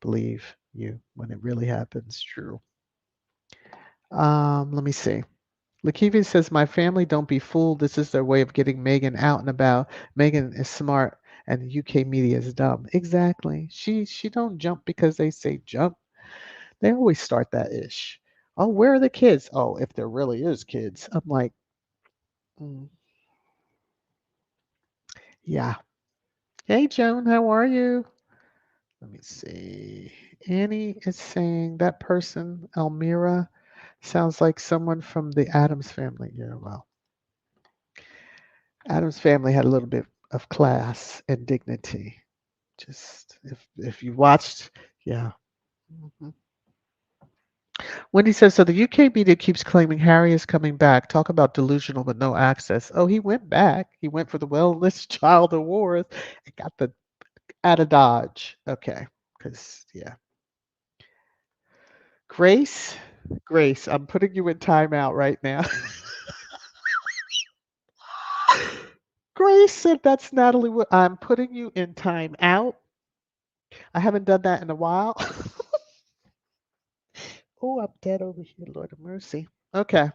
believe you when it really happens. True. Let me see. Lakivia says, "My family don't be fooled. This is their way of getting Meghan out and about. Meghan is smart, and the UK media is dumb." Exactly. She don't jump because they say jump. They always start that ish. Oh, where are the kids? Oh, if there really is kids, I'm like, mm, yeah. Hey, Joan, how are you? Let me see. Annie is saying that person, Elmira, sounds like someone from the Adams family. Yeah, well, Adams family had a little bit of class and dignity. Just if you watched, yeah. Mhm. Wendy says, so the UK media keeps claiming Harry is coming back. Talk about delusional with no access. Oh, he went back. He went for the Wellness Child Awards and got the out of Dodge. Okay, because yeah, Grace, Grace, I'm putting you in timeout right now. Grace said that's Natalie. I'm putting you in timeout. I haven't done that in a while. Oh, I'm dead over here. Lord of mercy. Okay.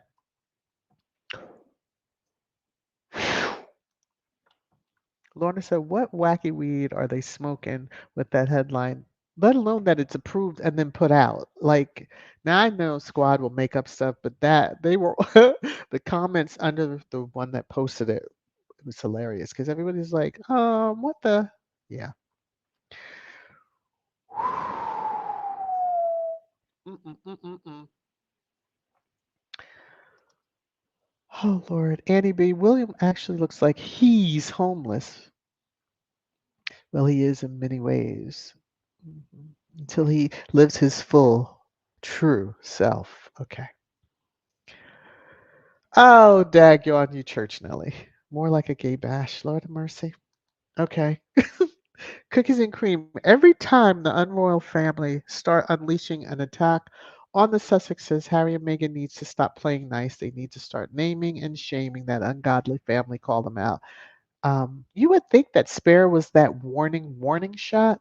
Lorna said, "What wacky weed are they smoking with that headline? Let alone that it's approved and then put out. Like, now I know Squad will make up stuff, but that they were the comments under the one that posted it. It was hilarious because everybody's like, what the? Yeah. Mm-mm-mm-mm-mm. Oh Lord, Annie B. William actually looks like he's homeless. Well, he is in many ways. Mhm. Until he lives his full, true self. Okay. Oh, daggone you, Church Nelly. More like a gay bash, Lord of mercy. Okay. Cookies and cream. Every time the unroyal family start unleashing an attack on the Sussexes, Harry and Meghan needs to stop playing nice. They need to start naming and shaming that ungodly family, call them out. You would think that Spare was that warning shot,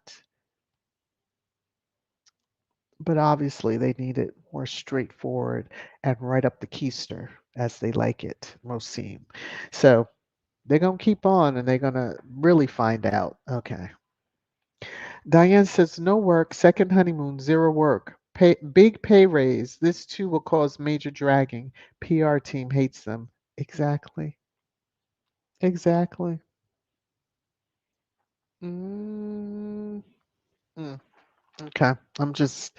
but obviously they need it more straightforward and right up the keister as they like it, most seem. So they're going to keep on and they're going to really find out. Okay. Diane says no work, second honeymoon, zero work. Big pay raise. This too will cause major dragging. PR team hates them. Exactly. Exactly. Mm, mm, okay. I'm just.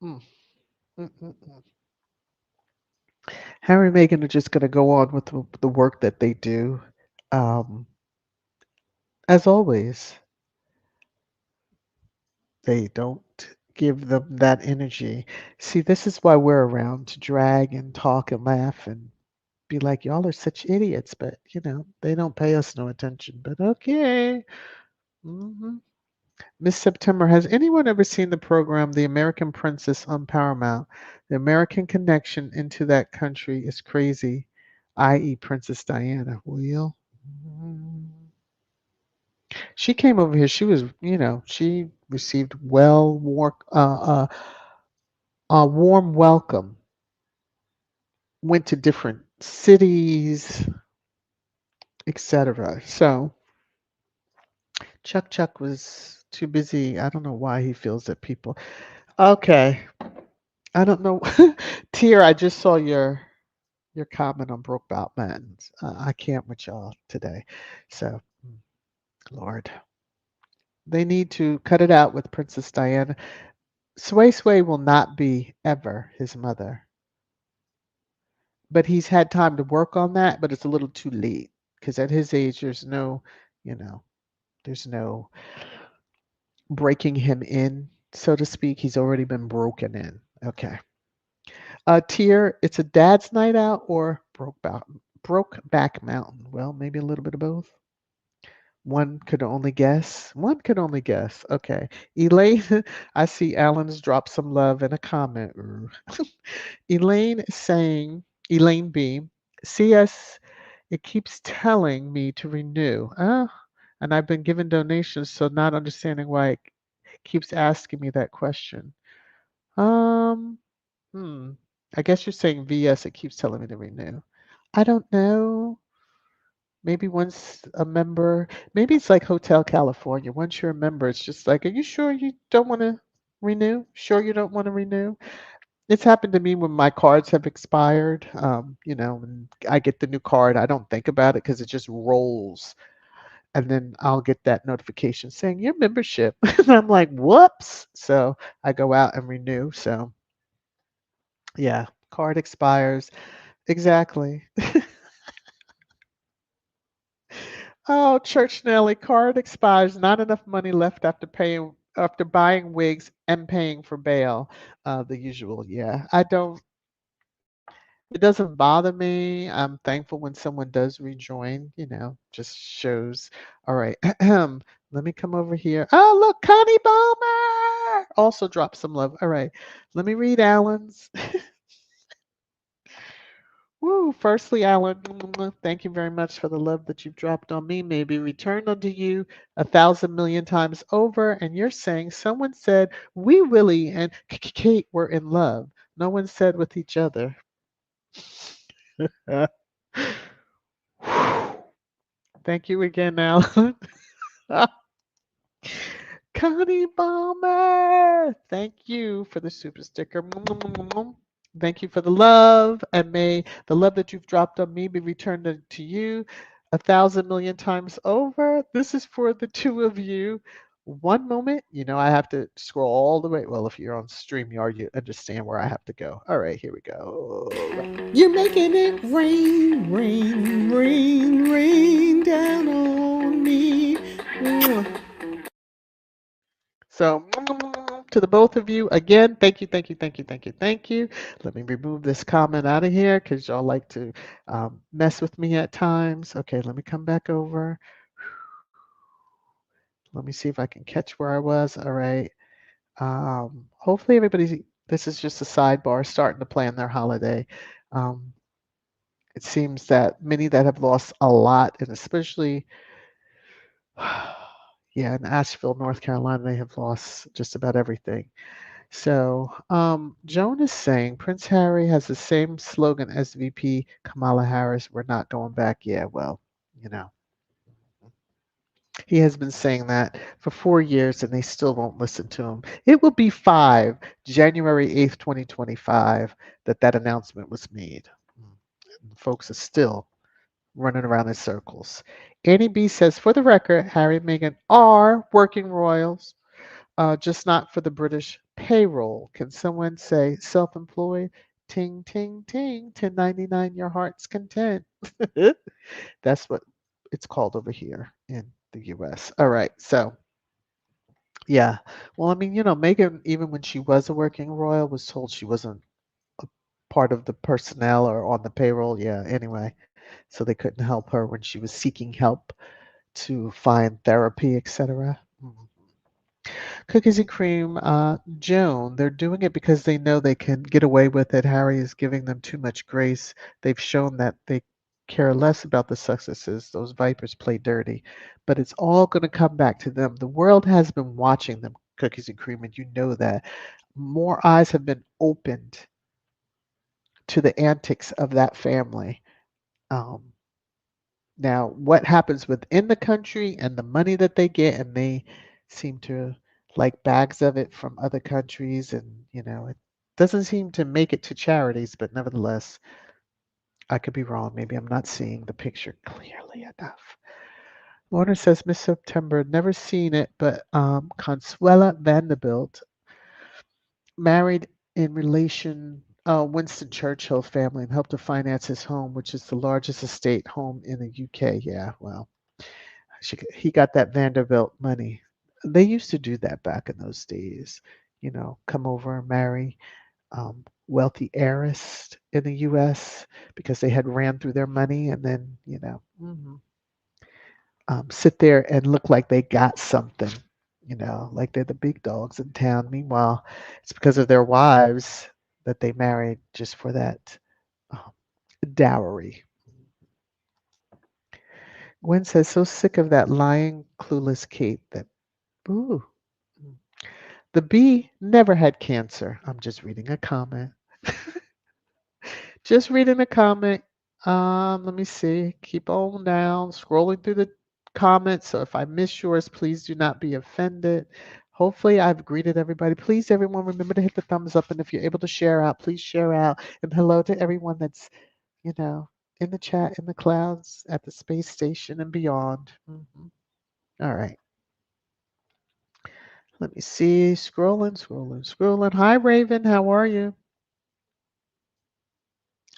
Mm, mm, mm, mm. Harry and Meghan are just going to go on with the work that they do. Um, as always, they don't give them that energy. See, this is why we're around to drag and talk and laugh and be like, y'all are such idiots, but they don't pay us no attention. But okay. Hmm. Miss September, has anyone ever seen the program The American Princess on Paramount? The American connection into that country is crazy, i.e., Princess Diana. Will? Mm. She came over here. She was, she received a warm welcome. Went to different cities, etc. So Chuck was too busy. I don't know why he feels that people. Okay, I don't know. Tier, I just saw your comment on Brokeback Mountains. I can't with y'all today. So, Lord, they need to cut it out with Princess Diana. Sway will not be ever his mother, but he's had time to work on that. But it's a little too late because at his age, you know, there's no breaking him in, so to speak. He's already been broken in. Okay. Tier, it's a dad's night out or Brokeback Mountain. Well, maybe a little bit of both. One could only guess. One could only guess. Okay. Elaine, I see Alan's dropped some love in a comment. Elaine is saying, Elaine B, CS, it keeps telling me to renew. And I've been given donations, so not understanding why it keeps asking me that question. Um, hmm. I guess you're saying VS, it keeps telling me to renew. I don't know. Maybe once a member, maybe it's like Hotel California. Once you're a member, it's just like, are you sure you don't want to renew? Sure you don't want to renew? It's happened to me when my cards have expired. And I get the new card. I don't think about it because it just rolls. And then I'll get that notification saying your membership. And I'm like, whoops. So I go out and renew. So yeah, card expires. Exactly. Oh, Church Nelly, card expires. Not enough money left after buying wigs and paying for bail. The usual. Yeah, I don't. It doesn't bother me. I'm thankful when someone does rejoin. Just shows. All right. Let me come over here. Oh, look, Connie Bowmer also dropped some love. All right. Let me read Alan's. Woo! Firstly, Alan, thank you very much for the love that you've dropped on me. May be returned unto you 1,000,000,000 times over. And you're saying someone said we Willie and Kate were in love. No one said with each other. Thank you again, Alan. Connie Balmer, thank you for the super sticker. Thank you for the love, and may the love that you've dropped on me be returned to you 1,000,000,000 times over. This is for the two of you. One moment, I have to scroll all the way. Well, if you're on StreamYard, you understand where I have to go. All right, here we go. You're making it rain, rain, rain, rain down on me. So, to the both of you, again, thank you, thank you, thank you, thank you, thank you. Let me remove this comment out of here because y'all like to mess with me at times. Okay, let me come back over. Let me see if I can catch where I was. All right. Hopefully, this is just a sidebar starting to plan their holiday. Um, it seems that many that have lost a lot, and especially, yeah, in Asheville, North Carolina, they have lost just about everything. So, Joan is saying Prince Harry has the same slogan as VP Kamala Harris. We're not going back. Yeah, well, you know, he has been saying that for 4 years and they still won't listen to him. It will be January 8th, 2025, that announcement was made. Folks are still running around in circles. Annie B says, for the record, Harry and Meghan are working royals. Just not for the British payroll. Can someone say self employed? Ting, ting, ting, 1099, your heart's content. That's what it's called over here in the US. All right. So, yeah. Well, I mean, Megan, even when she was a working royal, was told she wasn't a part of the personnel or on the payroll. Yeah. Anyway, so they couldn't help her when she was seeking help to find therapy, etc. Cookies and cream, Joan, they're doing it because they know they can get away with it. Harry is giving them too much grace. They've shown that they care less about the successes. Those vipers play dirty. But it's all going to come back to them. The world has been watching them, cookies and cream, and you know that. More eyes have been opened to the antics of that family. Um, Now, what happens within the country and the money that they get, and they seem to like bags of it from other countries, and it doesn't seem to make it to charities, but nevertheless, I could be wrong. Maybe I'm not seeing the picture clearly enough. Lorna says Miss September, never seen it, but Consuela Vanderbilt married in relation Winston Churchill family and helped to finance his home, which is the largest estate home in the UK. Yeah, well, he got that Vanderbilt money. They used to do that back in those days. Come over and marry wealthy heiress in the U.S. because they had ran through their money, and then sit there and look like they got something. Like they're the big dogs in town. Meanwhile, it's because of their wives that they married just for that um, dowry. Gwen says, so sick of that lying, clueless Kate that, ooh. The bee never had cancer. I'm just reading a comment. Just reading a comment. Let me see. Keep on down, scrolling through the comments. So if I miss yours, please do not be offended. Hopefully, I've greeted everybody. Please, everyone, remember to hit the thumbs up. And if you're able to share out, please share out. And hello to everyone that's, you know, in the chat, in the clouds, at the space station, and beyond. All right. Let me see. Scrolling, scrolling, scrolling. Hi, Raven. How are you?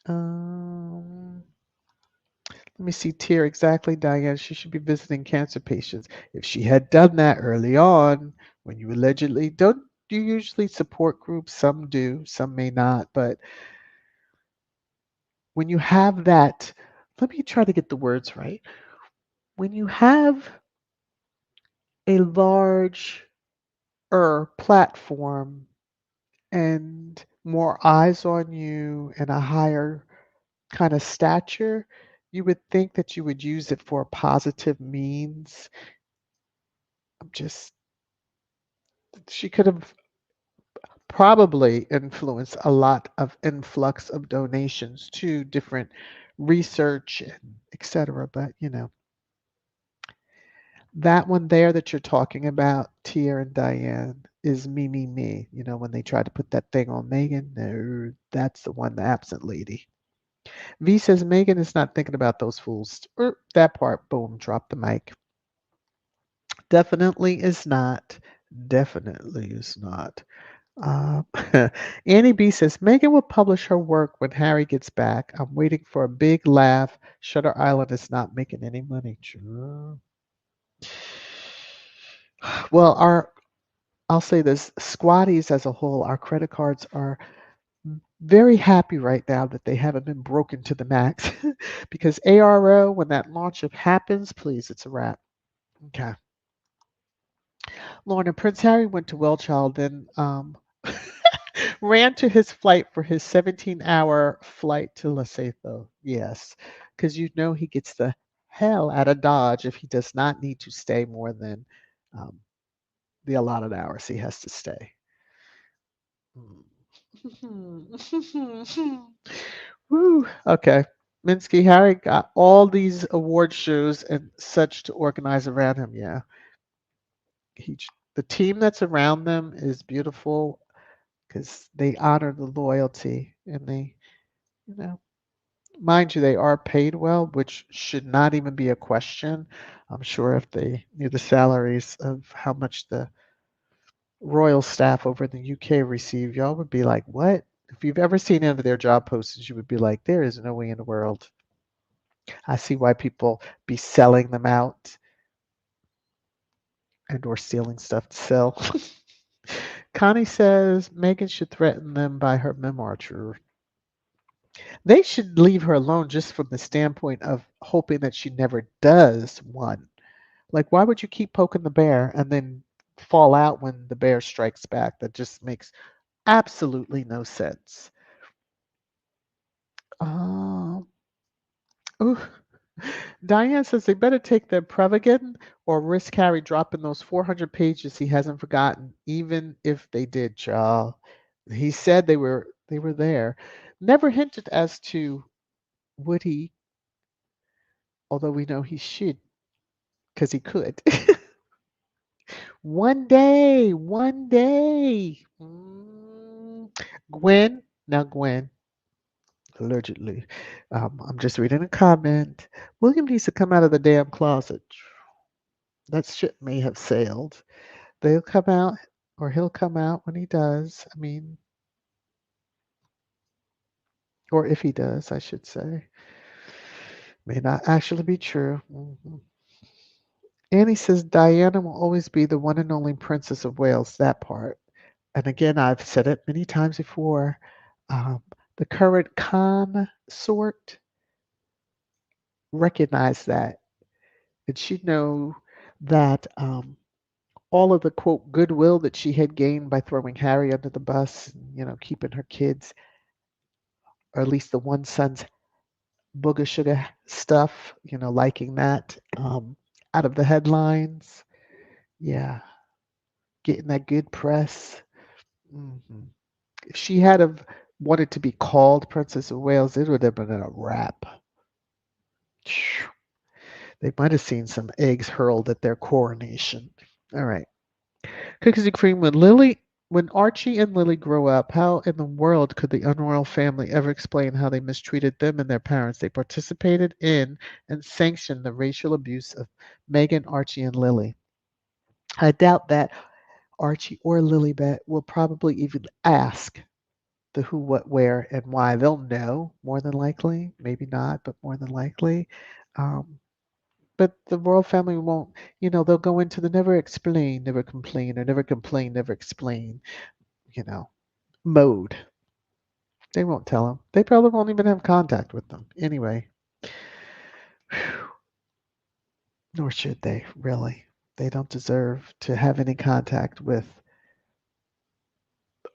Um, Let me see Tier exactly, Diane. She should be visiting cancer patients. If she had done that early on, when you allegedly don't you usually support groups? Some do, some may not. But when you have that, let me try to get the words right. When you have a large platform and more eyes on you and a higher kind of stature, you would think that you would use it for a positive means. I'm just she could have probably influenced a lot of influx of donations to different research and etc. But that one there that you're talking about, Tia and Diane, is me, me, me. When they tried to put that thing on Megan, no, that's the one, the absent lady. V says Megan is not thinking about those fools. That part, boom, drop the mic. Definitely is not. Definitely is not. Uh, Annie B says Megan will publish her work when Harry gets back. I'm waiting for a big laugh. Shutter Island is not making any money. True. Well, I'll say this: Squaddies as a whole, our credit cards are very happy right now that they haven't been broken to the max, because ARO, when that launch happens, please, it's a wrap. Okay. Lorna, Prince Harry went to Wellchild and ran to his flight for his 17-hour flight to Lesotho. Yes, because he gets the hell out of Dodge if he does not need to stay more than um, the allotted hours he has to stay. Woo. Okay. Minsky Harry got all these award shows and such to organize around him. Yeah. He, the team that's around them is beautiful because they honor the loyalty and they, you know, mind you, they are paid well, which should not even be a question. I'm sure if they knew the salaries of how much the royal staff over in the UK receive, y'all would be like, what? If you've ever seen any of their job postings, you would be like, there is no way in the world. I see why people be selling them out and or stealing stuff to sell. Connie says Megan should threaten them by her memoir. True. They should leave her alone just from the standpoint of hoping that she never does one. Like, why would you keep poking the bear and then fall out when the bear strikes back. That just makes absolutely no sense. Um, ooh. Diane says they better take their Prevagen or risk Harry dropping those 400 pages he hasn't forgotten, even if they did, child. He said they were there. Never hinted as to would he, although we know he should, because he could. One day, one day. Gwen, now Gwen, allegedly. I'm just reading a comment. William needs to come out of the damn closet. That ship may have sailed. They'll come out, or he'll come out when he does. I mean, or if he does, I should say. May not actually be true. Annie says Diana will always be the one and only Princess of Wales. That part. And again, I've said it many times before. Um, the current consort recognized that. And she'd know that all of the quote goodwill that she had gained by throwing Harry under the bus, keeping her kids, or at least the one son's booger sugar stuff, liking that out of the headlines. Yeah, getting that good press. hmm If she had have wanted to be called Princess of Wales, it would have been a wrap. They might have seen some eggs hurled at their coronation. All right. Cookies and cream. When Archie and Lily grow up, how in the world could the unroyal family ever explain how they mistreated them and their parents? They participated in and sanctioned the racial abuse of Meghan, Archie, and Lily. I doubt that Archie or Lilibet will probably even ask the who, what, where, and why. They'll know more than likely. Maybe not, but more than likely. Um, but the royal family won't, they'll go into the never explain, never complain, or never complain, never explain, you know, mode. They won't tell them. They probably won't even have contact with them. Anyway, nor should they, really. They don't deserve to have any contact with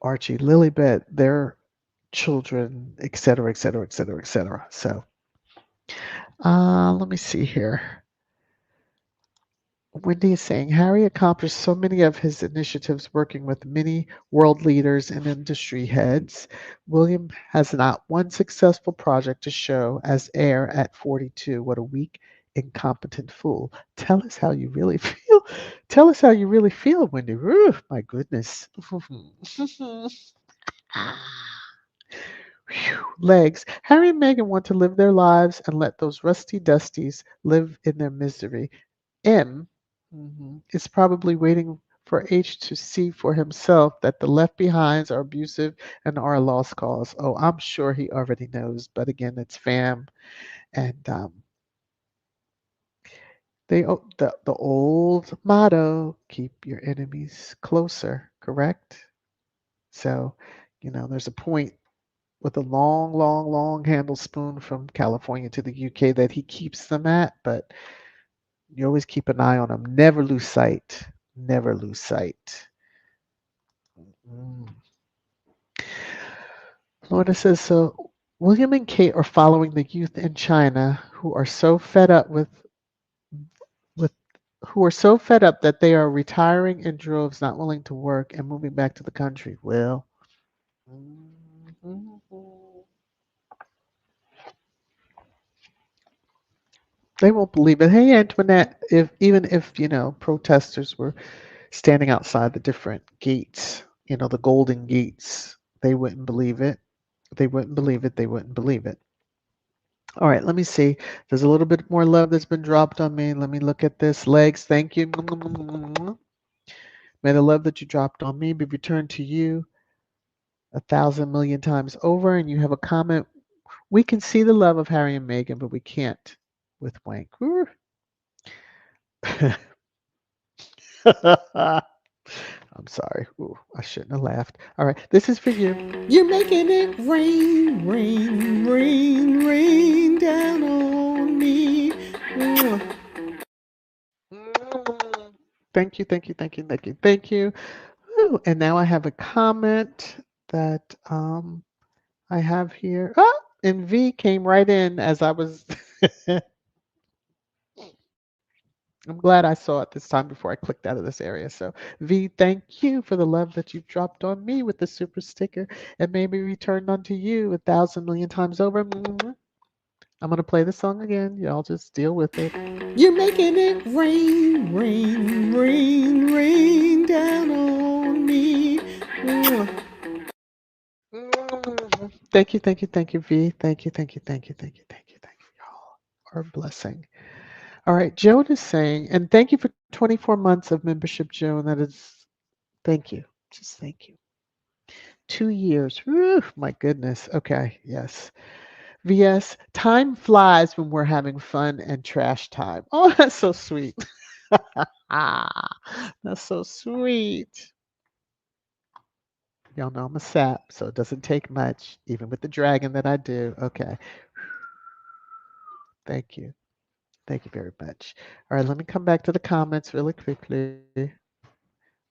Archie, Lilibet, their children, et cetera, et cetera, et cetera, et cetera. So, let me see here. Wendy is saying Harry accomplished so many of his initiatives working with many world leaders and industry heads. William has not one successful project to show as heir at 42. What a weak, incompetent fool. Tell us how you really feel. Tell us how you really feel, Wendy. Ooh, my goodness. Legs. Harry and Meghan want to live their lives and let those rusty dusties live in their misery. M is probably waiting for H to see for himself that the left behinds are abusive and are a lost cause. Oh, I'm sure he already knows, but again, it's fam, and the old motto: keep your enemies closer. Correct. So, there's a point with a long, long, long handle spoon from California to the UK that he keeps them at, but you always keep an eye on them. Never lose sight. Never lose sight. Mm. Lorna says so. William and Kate are following the youth in China who are so fed up with who are so fed up that they are retiring in droves, not willing to work and moving back to the country. Well, mhm. They won't believe it. Hey, Antoinette, if even if protesters were standing outside the different gates, the golden gates, they wouldn't believe it. They wouldn't believe it. They wouldn't believe it. All right, let me see. There's a little bit more love that's been dropped on me. Let me look at this. Legs, thank you. May the love that you dropped on me be returned to you 1,000,000,000 times over. And you have a comment. We can see the love of Harry and Meghan, but we can't with Wank. I'm sorry. Ooh, I shouldn't have laughed. All right, this is for you. You're making it rain, rain, rain, rain down on me. Mm. Thank you, thank you, thank you, thank you, thank you. Ooh, and now I have a comment that I have here. Oh, and V came right in as I was. I'm glad I saw it this time before I clicked out of this area. So, V, thank you for the love that you've dropped on me with the super sticker and may be returned unto you 1,000,000,000 times over. I'm going to play the song again. Y'all just deal with it. You're making it rain, rain, rain, rain down on me. Mwah. Thank you, thank you, thank you, V. Thank you, thank you, thank you, thank you, thank you, thank you. Y'all are a blessing. All right, Joan is saying, and thank you for 24 months of membership, Joan. That is, thank you. Just thank you. 2 years. Whew, my goodness. Okay, yes. VS, time flies when we're having fun and trash time. Oh, that's so sweet. That's so sweet. Y'all know I'm a sap, so it doesn't take much, even with the dragon that I do. Okay, thank you. Thank you very much. All right, let me come back to the comments really quickly.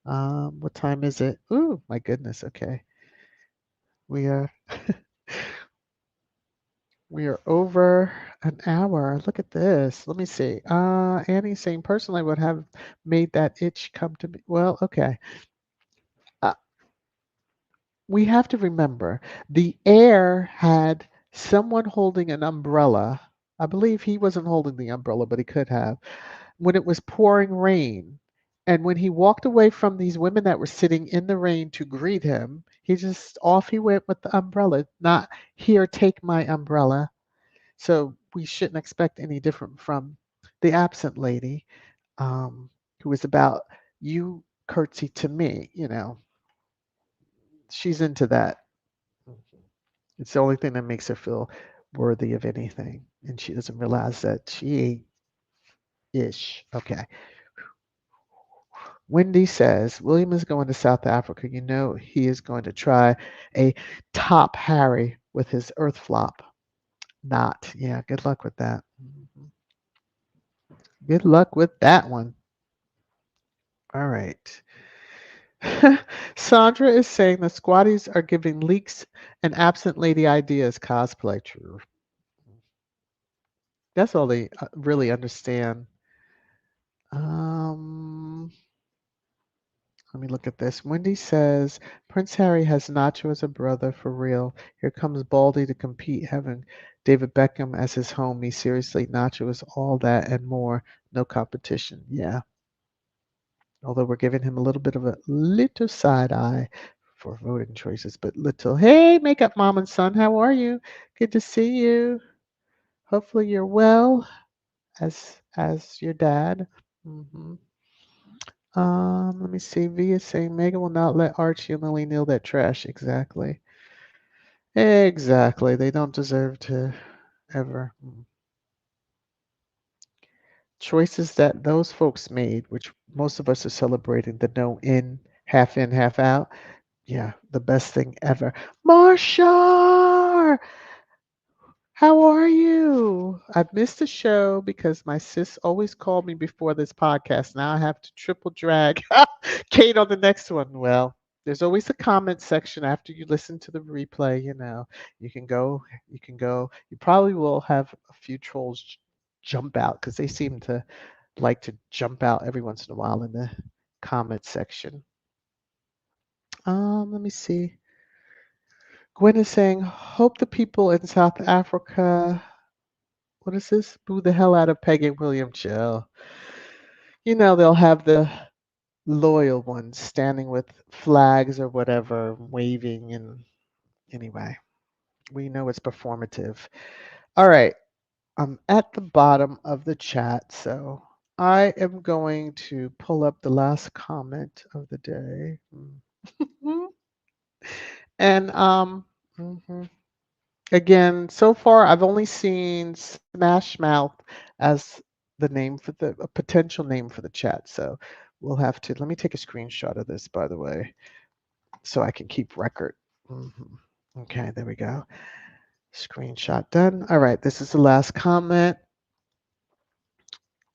What time is it? Ooh, my goodness. Okay, we are we are over an hour. Look at this. Let me see. Annie saying personally would have made that itch come to me. Well, okay. Uh, we have to remember the air had someone holding an umbrella. I believe he wasn't holding the umbrella, but he could have when it was pouring rain. And when he walked away from these women that were sitting in the rain to greet him, he just off he went with the umbrella. Not here, take my umbrella. So we shouldn't expect any different from the absent lady, who was about you curtsy to me. She's into that. It's the only thing that makes her feel worthy of anything. And she doesn't realize that she ain't ish. Okay. Wendy says William is going to South Africa. You know he is going to try a top Harry with his earth flop. Not. Yeah, good luck with that. Good luck with that one. All right. Sandra is saying the squatties are giving leaks and absent lady ideas cosplay. True. That's all they really understand. Um, Let me look at this. Wendy says Prince Harry has Nacho as a brother for real. Here comes Baldy to compete, having David Beckham as his homie. Seriously, Nacho is all that and more. No competition. Yeah. Although we're giving him a little bit of a little side eye for voting choices, but little. Hey, makeup mom and son, how are you? Good to see you. Hopefully you're well as your dad. Hmm. Let me see. V is saying Megan will not let Archie and Lily kneel that trash. Exactly. Exactly. They don't deserve to ever. Choices that those folks made, which most of us are celebrating the no in, half out. Yeah, the best thing ever. Marsha! How are you? I've missed the show because my sis always called me before this podcast. Now I have to triple drag Kate on the next one. Well, there's always a comment section after you listen to the replay. You can go, you can go. You probably will have a few trolls jump out because they seem to like to jump out every once in a while in the comment section. Let me see. Gwen is saying, hope the people in South Africa, what is this? Boo the hell out of Peggy and William. Chill. They'll have the loyal ones standing with flags or whatever, waving. And anyway, we know it's performative. All right. I'm at the bottom of the chat. So I am going to pull up the last comment of the day. And mhm. Again, so far I've only seen Smash Mouth as the name for a potential name for the chat. So we'll have to. Let me take a screenshot of this, by the way, so I can keep record. hmm Okay, there we go. Screenshot done. All right, this is the last comment.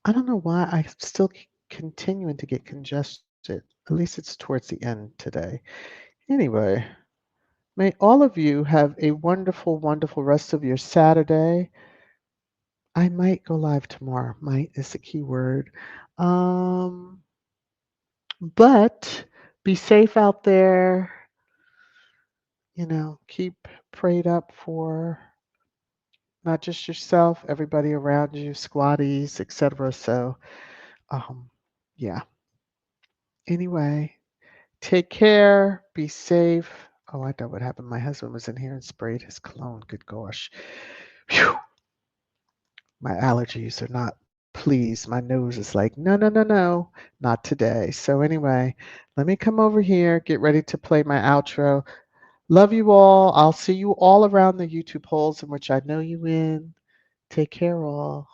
I don't know why I still continuing to get congested. At least it's towards the end today. Anyway, may all of you have a wonderful, wonderful rest of your Saturday. I might go live tomorrow. Might is the key word. Um, but be safe out there. Keep prayed up for not just yourself, everybody around you, squaddies, etc. So, um, yeah. Anyway, take care. Be safe. Oh, I know what happened. My husband was in here and sprayed his cologne. Good gosh. Phew. My allergies are not pleased. My nose is like, no, no, no, no, not today. So, anyway, let me come over here, get ready to play my outro. Love you all. I'll see you all around the YouTube holes in which I know you in. Take care, all.